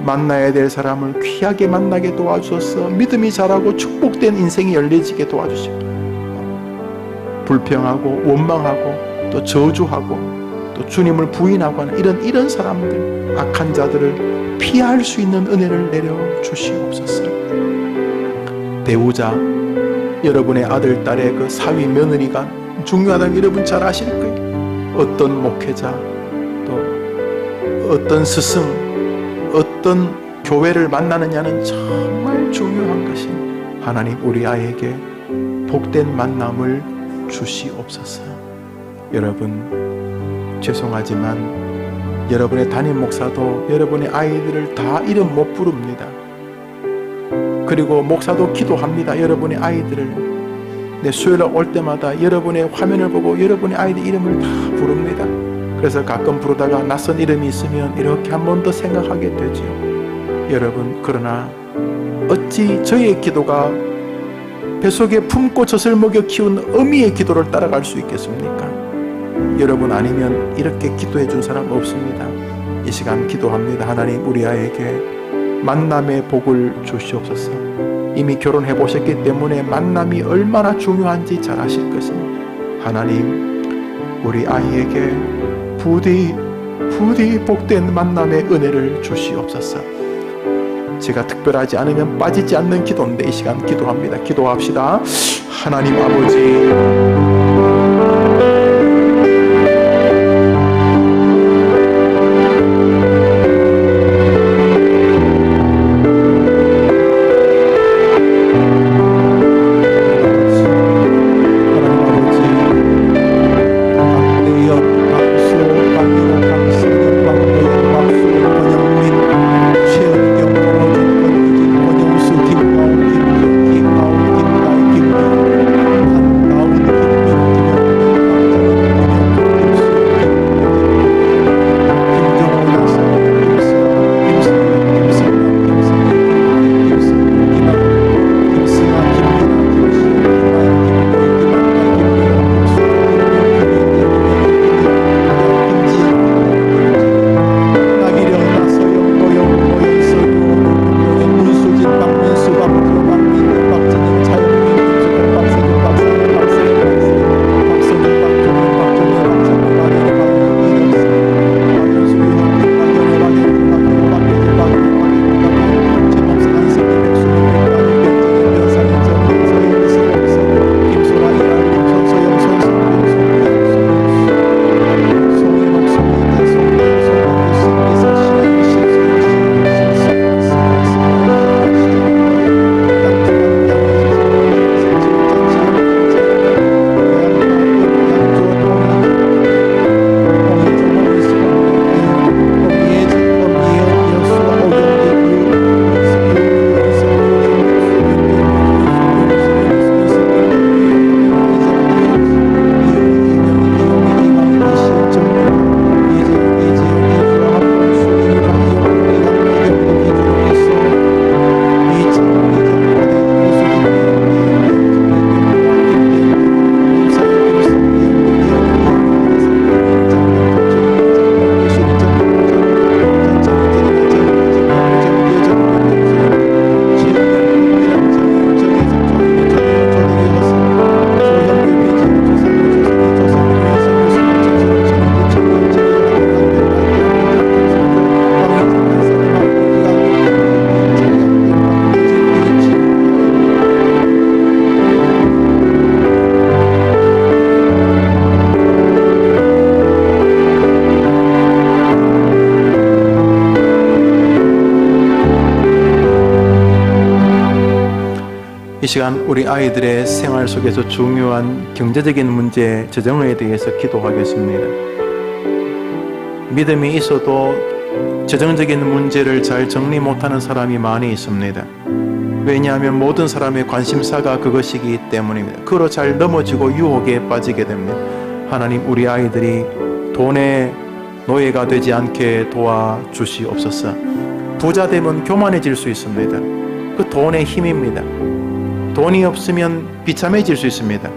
만나야 될 사람을 귀하게 만나게 도와주셔서 믿음이 자라고 축복된 인생이 열려지게 도와주시고, 불평하고 원망하고 또 저주하고 또 주님을 부인하고 하는 이런 사람들, 악한 자들을 피할 수 있는 은혜를 내려주시옵소서. 배우자, 여러분의 아들, 딸의 그 사위, 며느리가 중요하다는 여러분 잘 아실 거예요. 어떤 목회자, 또 어떤 스승, 어떤 교회를 만나느냐는 정말 중요한 것이, 하나님 우리 아이에게 복된 만남을 주시옵소서. 여러분, 죄송하지만 여러분의 담임 목사도 여러분의 아이들을 다 이름 못 부릅니다. 그리고 목사도 기도합니다. 여러분의 아이들을, 수요일에 올 때마다 여러분의 화면을 보고 여러분의 아이들 이름을 다 부릅니다. 그래서 가끔 부르다가 낯선 이름이 있으면 이렇게 한 번 더 생각하게 되죠. 여러분, 그러나 어찌 저희의 기도가 뱃속에 품고 젖을 먹여 키운 어미의 기도를 따라갈 수 있겠습니까? 여러분 아니면 이렇게 기도해 준 사람 없습니다. 이 시간 기도합니다. 하나님, 우리 아이에게 만남의 복을 주시옵소서. 이미 결혼해 보셨기 때문에 만남이 얼마나 중요한지 잘 아실 것입니다. 하나님, 우리 아이에게 부디 복된 만남의 은혜를 주시옵소서. 제가 특별하지 않으면 빠지지 않는 기도인데 이 시간 기도합니다. 기도합시다. 하나님 아버지, 시간 우리 아이들의 생활 속에서 중요한 경제적인 문제, 재정에 대해서 기도하겠습니다. 믿음이 있어도 재정적인 문제를 잘 정리 못하는 사람이 많이 있습니다. 왜냐하면 모든 사람의 관심사가 그것이기 때문입니다. 그로 잘 넘어지고 유혹에 빠지게 됩니다. 하나님, 우리 아이들이 돈의 노예가 되지 않게 도와주시옵소서. 부자 되면 교만해질 수 있습니다. 그 돈의 힘입니다. 돈이 없으면 비참해질 수 있습니다.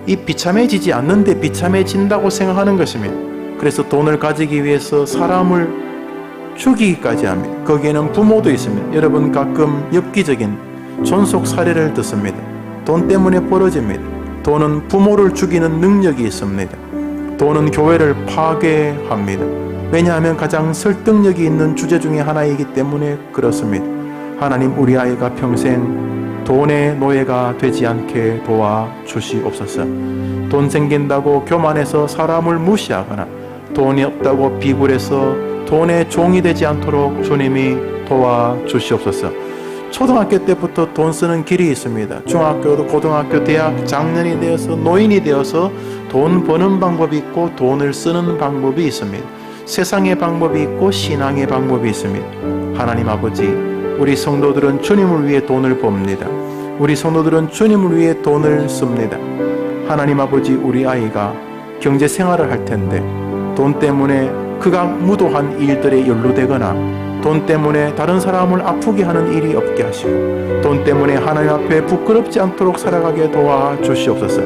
이 비참해지지 않는데 비참해진다고 생각하는 것입니다. 그래서 돈을 가지기 위해서 사람을 죽이기까지 합니다. 거기에는 부모도 있습니다. 여러분, 가끔 엽기적인 존속 사례를 듣습니다. 돈 때문에 벌어집니다. 돈은 부모를 죽이는 능력이 있습니다. 돈은 교회를 파괴합니다. 왜냐하면 가장 설득력이 있는 주제 중에 하나이기 때문에 그렇습니다. 하나님, 우리 아이가 평생 돈의 노예가 되지 않게 도와주시옵소서. 돈 생긴다고 교만해서 사람을 무시하거나 돈이 없다고 비굴해서 돈의 종이 되지 않도록 주님이 도와주시옵소서. 초등학교 때부터 돈 쓰는 길이 있습니다. 중학교, 고등학교, 대학, 장년이 되어서 노인이 되어서 돈 버는 방법이 있고 돈을 쓰는 방법이 있습니다. 세상의 방법이 있고 신앙의 방법이 있습니다. 하나님 아버지, 우리 성도들은 주님을 위해 돈을 법니다. 우리 성도들은 주님을 위해 돈을 씁니다. 하나님 아버지, 우리 아이가 경제 생활을 할 텐데 돈 때문에 극악무도한 일들에 연루되거나 돈 때문에 다른 사람을 아프게 하는 일이 없게 하시고 돈 때문에 하나님 앞에 부끄럽지 않도록 살아가게 도와주시옵소서.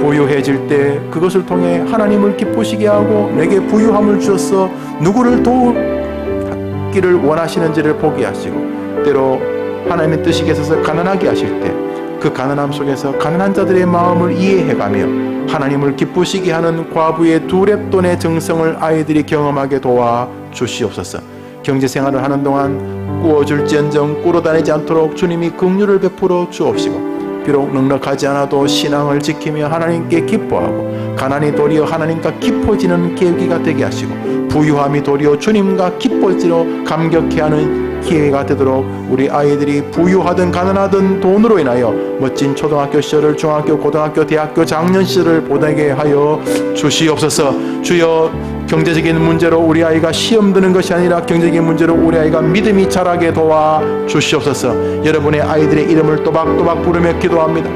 부유해질 때 그것을 통해 하나님을 기쁘시게 하고 내게 부유함을 주셔서 누구를 도우기를 원하시는지를 보게 하시고 때로 하나님의 뜻이 계셔서 가난하게 하실 때 그 가난함 속에서 가난한 자들의 마음을 이해해가며 하나님을 기쁘시게 하는 과부의 두렙돈의 정성을 아이들이 경험하게 도와주시옵소서. 경제생활을 하는 동안 꾸어줄지언정 꾸러 다니지 않도록 주님이 긍휼을 베풀어 주옵시고 비록 넉넉하지 않아도 신앙을 지키며 하나님께 기뻐하고 가난이 도리어 하나님과 깊어지는 계기가 되게 하시고 부유함이 도리어 주님과 기뻐지러 감격해하는 기회가 되도록 우리 아이들이 부유하든 가난하든 돈으로 인하여 멋진 초등학교 시절을 중학교, 고등학교, 대학교, 장년 시절을 보내게 하여 주시옵소서. 주여, 경제적인 문제로 우리 아이가 시험 드는 것이 아니라 경제적인 문제로 우리 아이가 믿음이 자라게 도와주시옵소서. 여러분의 아이들의 이름을 또박또박 부르며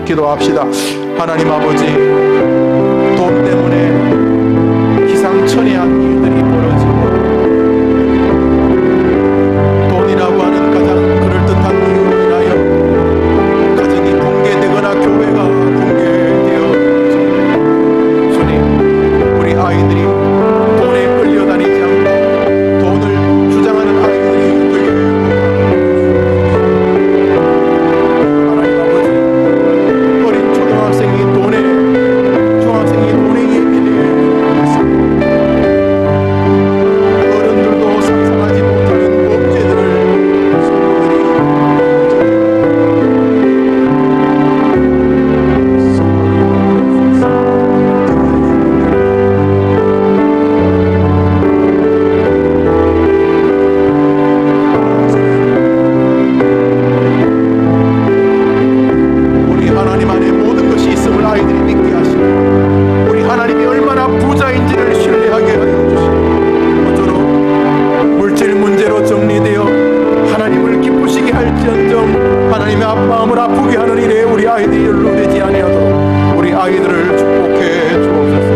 기도합시다. 하나님 아버지, 돈 때문에 기상천외한 일들이 벌어지고 돈이라고 하는 가장 그럴듯한 이유로 인하여 가정이 붕괴되거나 교회가 붕괴되어 주님, 우리 아이들이 돈에 끌려다니지 않고 돈을 주장하는 아이들이 되게 하나님 아버지, 어린 초등학생이 중학생이 돈에 예민해 있습니다. 어른들도 상상하지 못하는 범죄들을 우리 하나님 안에 모든 것이 있음을 아이들이 믿게 하시고 우리 하나님이 얼마나 부자인지를 신뢰하게 하여 주시고 어쩌록 물질 문제로 정리되어 하나님을 기쁘시게 할지언정 하나님의 마음을 아프게 하는 일에 우리 아이들이 연루되지 아니하도록 우리 아이들을 축복해 주옵소서.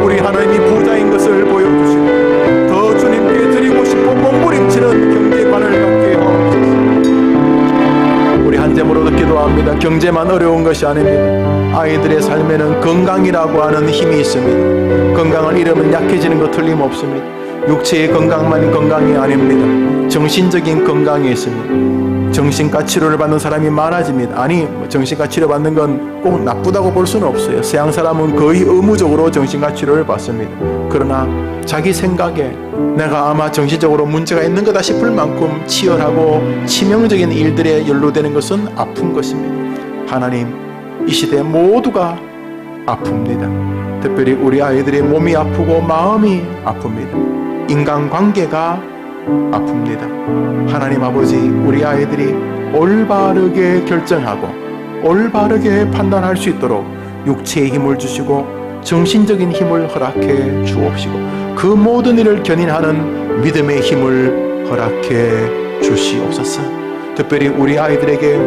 우리 하나님이 부자인 것을 보여주시고 더 주님께 드리고 싶어 몸부림치는 경제관을 갖게 하옵소서. 우리 한제물로도 기도합니다. 경제만 어려운 것이 아닙니다. 아이들의 삶에는 건강이라고 하는 힘이 있습니다. 건강을 잃으면 약해지는 것 틀림없습니다. 육체의 건강만이 건강이 아닙니다. 정신적인 건강이 있습니다. 정신과 치료를 받는 사람이 많아집니다. 아니, 정신과 치료 받는 건 꼭 나쁘다고 볼 수는 없어요. 서양 사람은 거의 의무적으로 정신과 치료를 받습니다. 그러나 자기 생각에 내가 아마 정신적으로 문제가 있는 거다 싶을 만큼 치열하고 치명적인 일들에 연루되는 것은 아픈 것입니다. 하나님, 이 시대 모두가 아픕니다. 특별히 우리 아이들의 몸이 아프고 마음이 아픕니다. 인간관계가 아픕니다. 하나님 아버지, 우리 아이들이 올바르게 결정하고 올바르게 판단할 수 있도록 육체의 힘을 주시고 정신적인 힘을 허락해 주옵시고 그 모든 일을 견인하는 믿음의 힘을 허락해 주시옵소서. 특별히 우리 아이들에게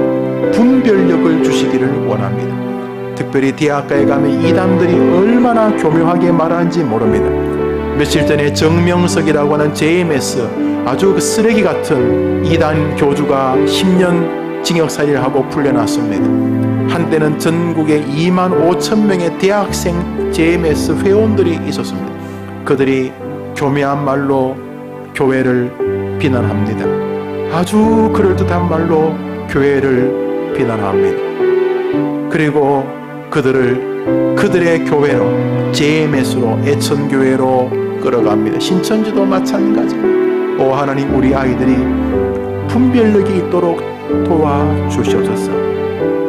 분별력을 주시기를 원합니다. 특별히 대학가에 가면 이단들이 얼마나 교묘하게 말하는지 모릅니다. 며칠 전에 정명석이라고 하는 JMS 아주 그 쓰레기 같은 이단 교주가 10년 징역살이를 하고 풀려났습니다. 한때는 전국에 2만 5천 명의 대학생 JMS 회원들이 있었습니다. 그들이 교묘한 말로 교회를 비난합니다. 아주 그럴듯한 말로 교회를 비난합니다. 그리고 그들의 교회로 JMS로 애천교회로 끌어갑니다. 신천지도 마찬가지입니다. 오 하나님, 우리 아이들이 분별력이 있도록 도와주시옵소서.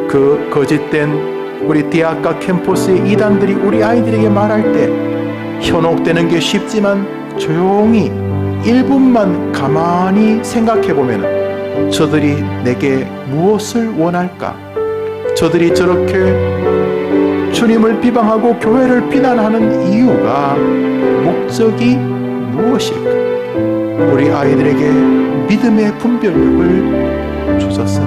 그 거짓된 우리 대학가 캠퍼스의 이단들이 우리 아이들에게 말할 때 현혹되는 게 쉽지만 조용히 1분만 가만히 생각해 보면 저들이 내게 무엇을 원할까? 저들이 저렇게 주님을 비방하고 교회를 비난하는 이유가 목적이 무엇일까? 우리 아이들에게 믿음의 분별력을 주소서.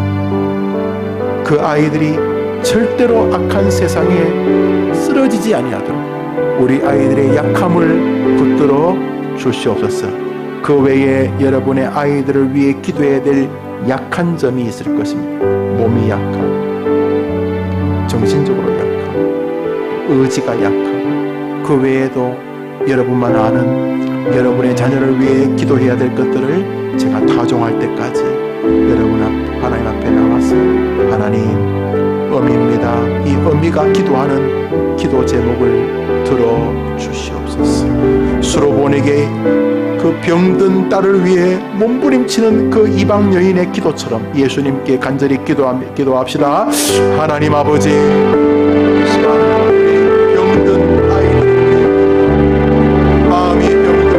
그 아이들이 절대로 악한 세상에 쓰러지지 아니하도록 우리 아이들의 약함을 붙들어 주시옵소서. 그 외에 여러분의 아이들을 위해 기도해야 될 약한 점이 있을 것입니다. 몸이 약함, 정신적으로 약함, 의지가 약함, 그 외에도 여러분만 아는 여러분의 자녀를 위해 기도해야 될 것들을 제가 타종할 때까지 여러분 하나님 앞에 나와서 하나님, 어미입니다. 이 어미가 기도하는 기도 제목을 들어주시옵소서. 수로보니게 그 병든 딸을 위해 몸부림치는 그 이방 여인의 기도처럼 예수님께 간절히 기도합시다. 하나님 아버지, 이 시간 병든 아이들, 마음이 병든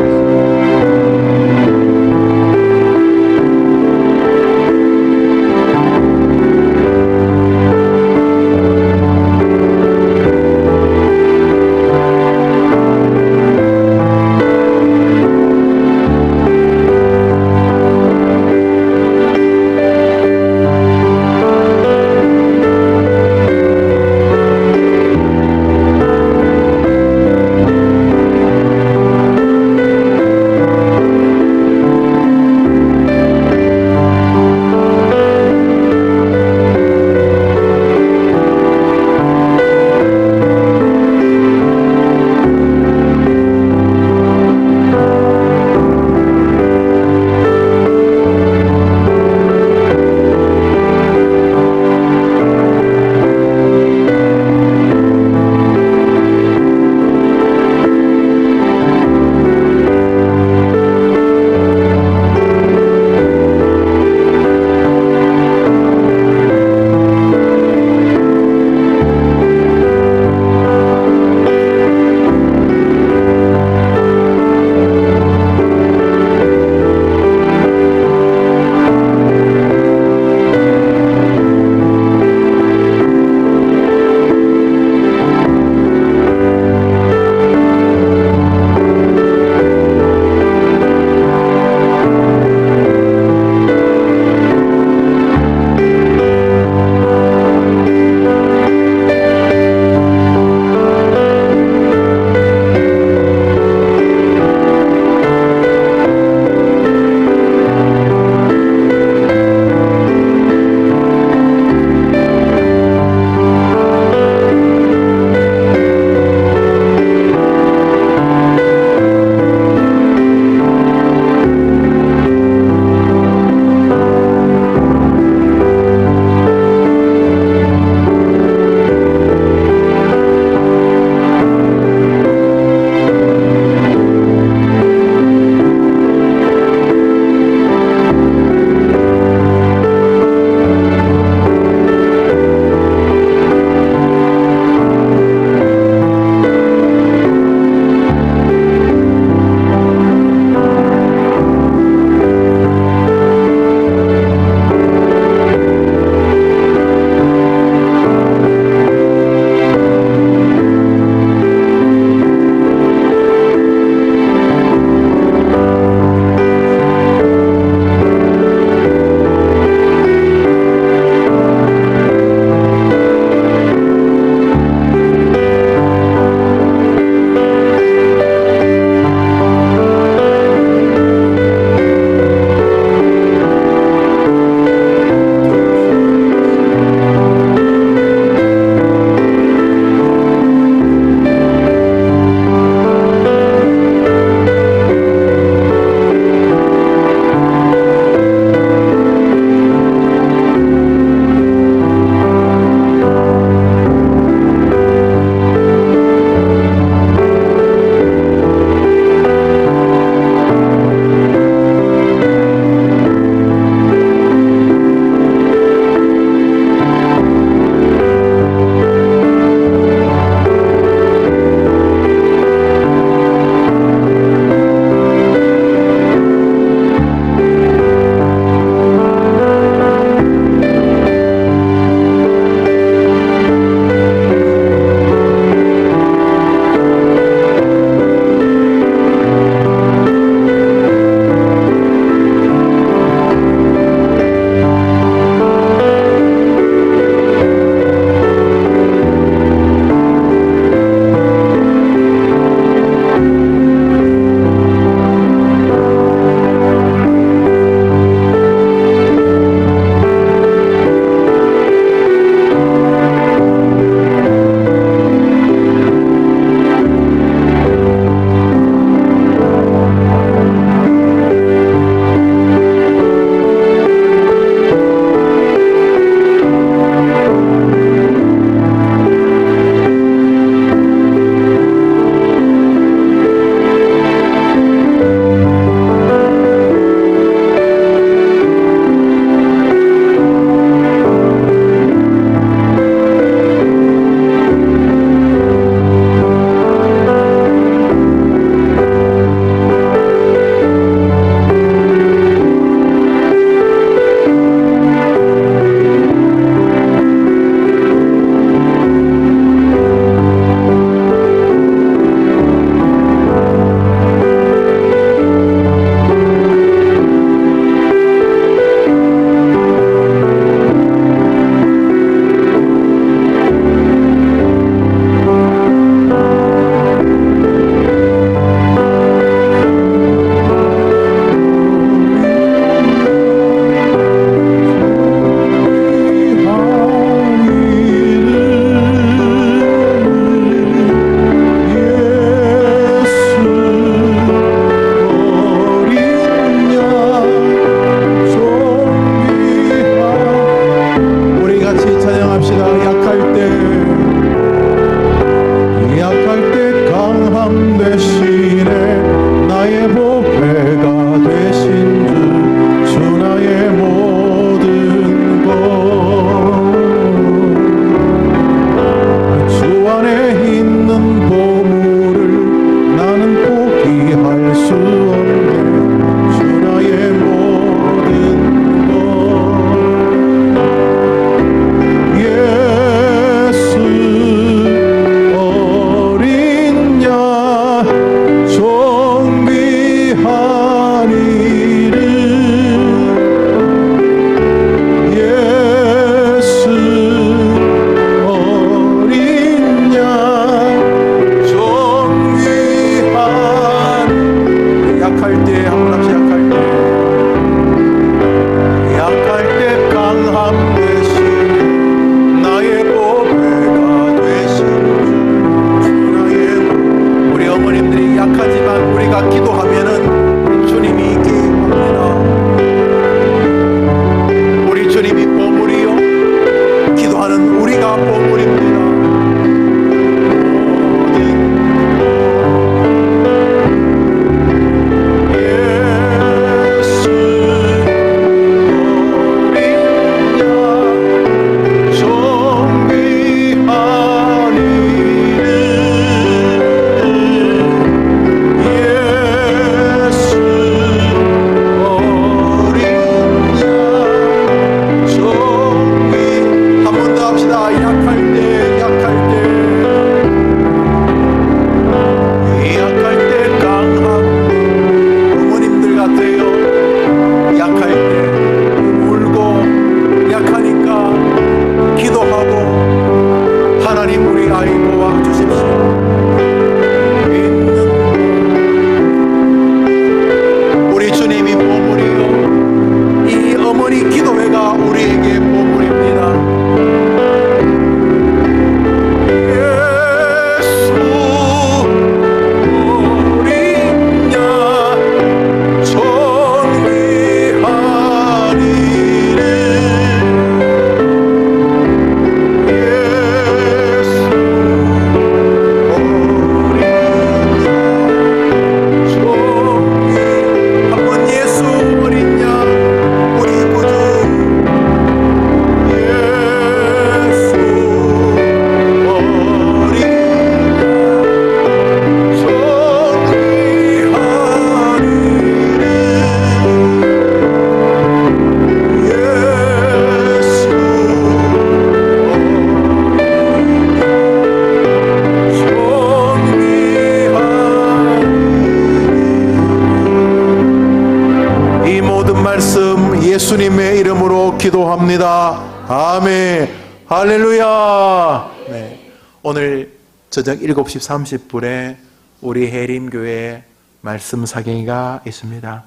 주옵소서. 네. 오늘 저녁 7시 30분에 우리 해림교회 말씀 사경회가 있습니다.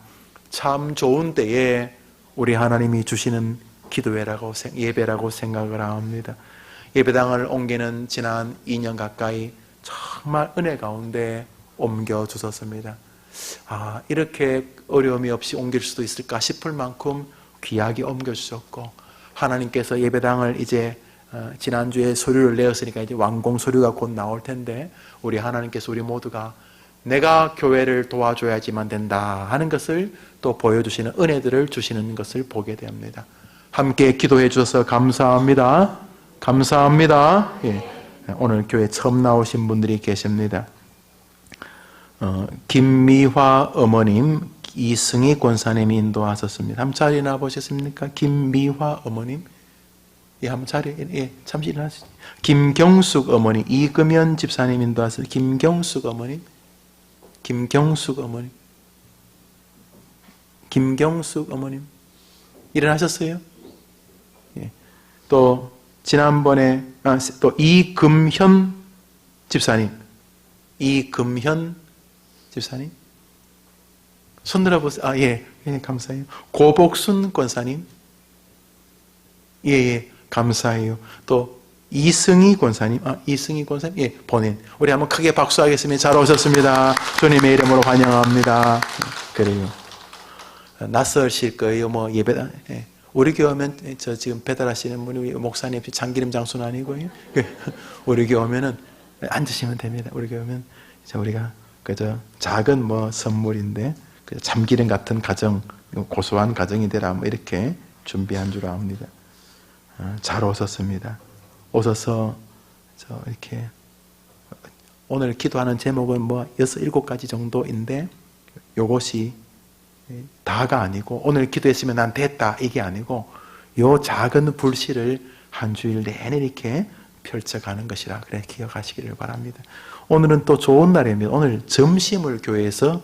참 좋은 때에 우리 하나님이 주시는 기도회라고 예배라고 생각을 합니다. 예배당을 옮기는 지난 2년 가까이 정말 은혜 가운데 옮겨 주셨습니다. 이렇게 어려움이 없이 옮길 수도 있을까 싶을 만큼 귀하게 옮겨 주셨고, 하나님께서 예배당을 이제 지난주에 서류를 내었으니까 이제 완공 서류가 곧 나올 텐데, 우리 하나님께서 우리 모두가 내가 교회를 도와줘야지만 된다 하는 것을 또 보여주시는 은혜들을 주시는 것을 보게 됩니다. 함께 기도해 주셔서 감사합니다. 감사합니다. 예. 오늘 교회 처음 나오신 분들이 계십니다. 김미화 어머님, 이승희 권사님이 인도하셨습니다. 한번 자리 나보셨습니까? 김미화 어머님. 예, 한번 자리, 예, 잠시 일어나시죠. 김경숙 어머니, 이금연 집사님 인도하셨습니다. 김경숙 어머님. 김경숙 어머님. 김경숙 어머님. 일어나셨어요? 예. 또, 지난번에, 또 이금현 집사님. 이금현 집사님. 손 들어보세요. 예, 예, 감사해요. 고복순 권사님. 예, 예, 감사해요. 또, 이승희 권사님. 이승희 권사님. 예, 본인. 우리 한번 크게 박수하겠습니다. 잘 오셨습니다. 주님의 이름으로 환영합니다. 그래요. 낯설실 거예요. 뭐, 예배당. 예. 우리 교회 오면, 저 지금 배달하시는 분이 목사님, 참기름 장수는 아니고요. 우리 교회 오면은 앉으시면 됩니다. 우리 교회 오면, 우리가 그저 작은 뭐 선물인데, 참기름 같은 가정, 고소한 가정이 되라, 뭐 이렇게 준비한 줄 압니다. 잘 오셨습니다. 오셔서, 이렇게, 오늘 기도하는 제목은 뭐 6, 7가지 정도인데, 요것이 다가 아니고, 오늘 기도했으면 난 됐다, 이게 아니고, 요 작은 불씨를 한 주일 내내 이렇게 펼쳐가는 것이라, 그래, 기억하시기를 바랍니다. 오늘은 또 좋은 날입니다. 오늘 점심을 교회에서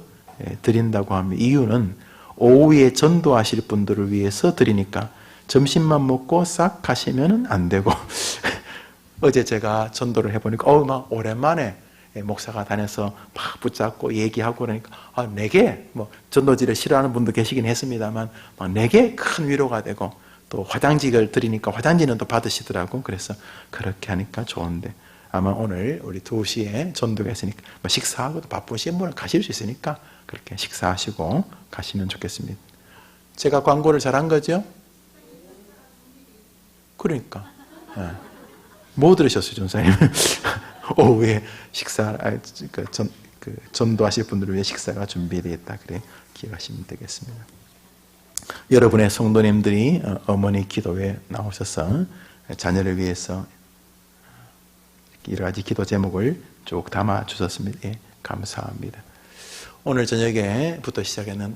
드린다고 합니다. 이유는 오후에 전도하실 분들을 위해서 드리니까 점심만 먹고 싹 가시면 안 되고 어제 제가 전도를 해보니까 막 오랜만에 목사가 다녀서 막 붙잡고 얘기하고 그러니까 내게 뭐 전도지를 싫어하는 분도 계시긴 했습니다만 막 내게 큰 위로가 되고 또 화장지를 드리니까 화장지는 또 받으시더라고. 그래서 그렇게 하니까 좋은데 아마 오늘 우리 2시에 전도가 있으니까 뭐 식사하고 또 바쁘신 분은 가실 수 있으니까 그렇게 식사하시고 가시면 좋겠습니다. 제가 광고를 잘한 거죠? 그러니까 뭐 들으셨어요, 전사님? 오후에 식사, 전도하실 분들을 위해 식사가 준비되어 있다. 그래 기억하시면 되겠습니다. 여러분의 성도님들이 어머니 기도에 나오셔서 자녀를 위해서 여러 가지 기도 제목을 쭉 담아 주셨습니다. 예, 감사합니다. 오늘 저녁에부터 시작하는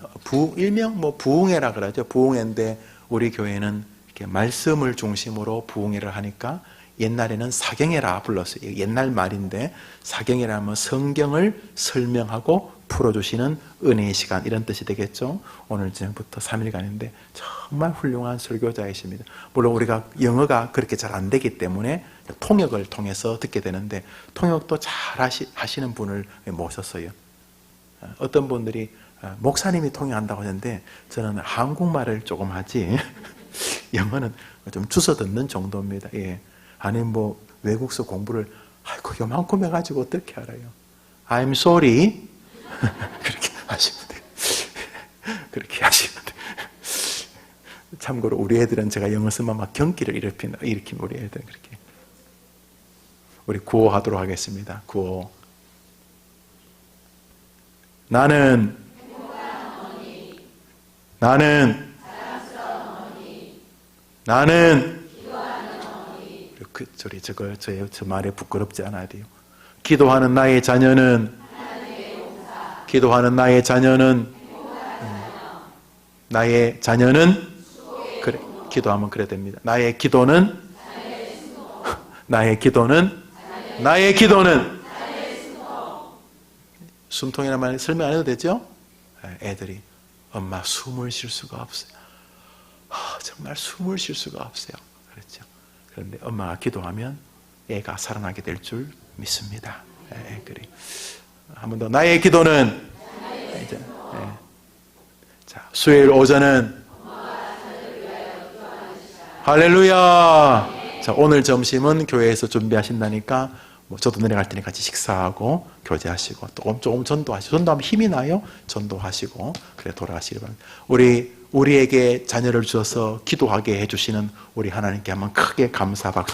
일명 뭐 부흥회라 그러죠. 부흥회인데 우리 교회는 이렇게 말씀을 중심으로 부흥회를 하니까 옛날에는 사경회라 불렀어요. 옛날 말인데 사경회라면 성경을 설명하고 풀어주시는 은혜의 시간 이런 뜻이 되겠죠. 오늘 저녁부터 3일간인데 정말 훌륭한 설교자이십니다. 물론 우리가 영어가 그렇게 잘 안 되기 때문에 통역을 통해서 듣게 되는데 통역도 잘 하시는 분을 모셨어요. 어떤 분들이 목사님이 통역한다고 하는데 저는 한국말을 조금 하지 영어는 좀 주워 듣는 정도입니다. 예. 아니 뭐 외국서 공부를 요만큼 해가지고 어떻게 알아요? I'm sorry. 그렇게 하시면 돼요. 그렇게 하시면 돼요. 참고로 우리 애들은 제가 영어 쓰면 막 경기를 일으키면 우리 애들은 그렇게. 우리 구호하도록 하겠습니다. 구호. 나는 소리 저 말에 부끄럽지 않아야 돼요. 기도하는 나의 자녀는 그래 기도하면 그래 됩니다. 나의 기도는 숨통이라는 말 설명 안 해도 되죠? 애들이 엄마 숨을 쉴 수가 없어요. 정말 숨을 쉴 수가 없어요. 그렇죠. 그런데 엄마가 기도하면 애가 살아나게 될 줄 믿습니다. 그래. 한 번 더. 나의 기도는 이제, 자, 수요일 오전은 할렐루야. 자, 오늘 점심은 교회에서 준비하신다니까 저도 내려갈 테니 같이 식사하고 교제하시고 또 조금 전도하시고, 전도하면 힘이 나요. 전도하시고 그래 돌아가시기 바랍니다. 우리에게 자녀를 주셔서 기도하게 해주시는 우리 하나님께 한번 크게 감사 박수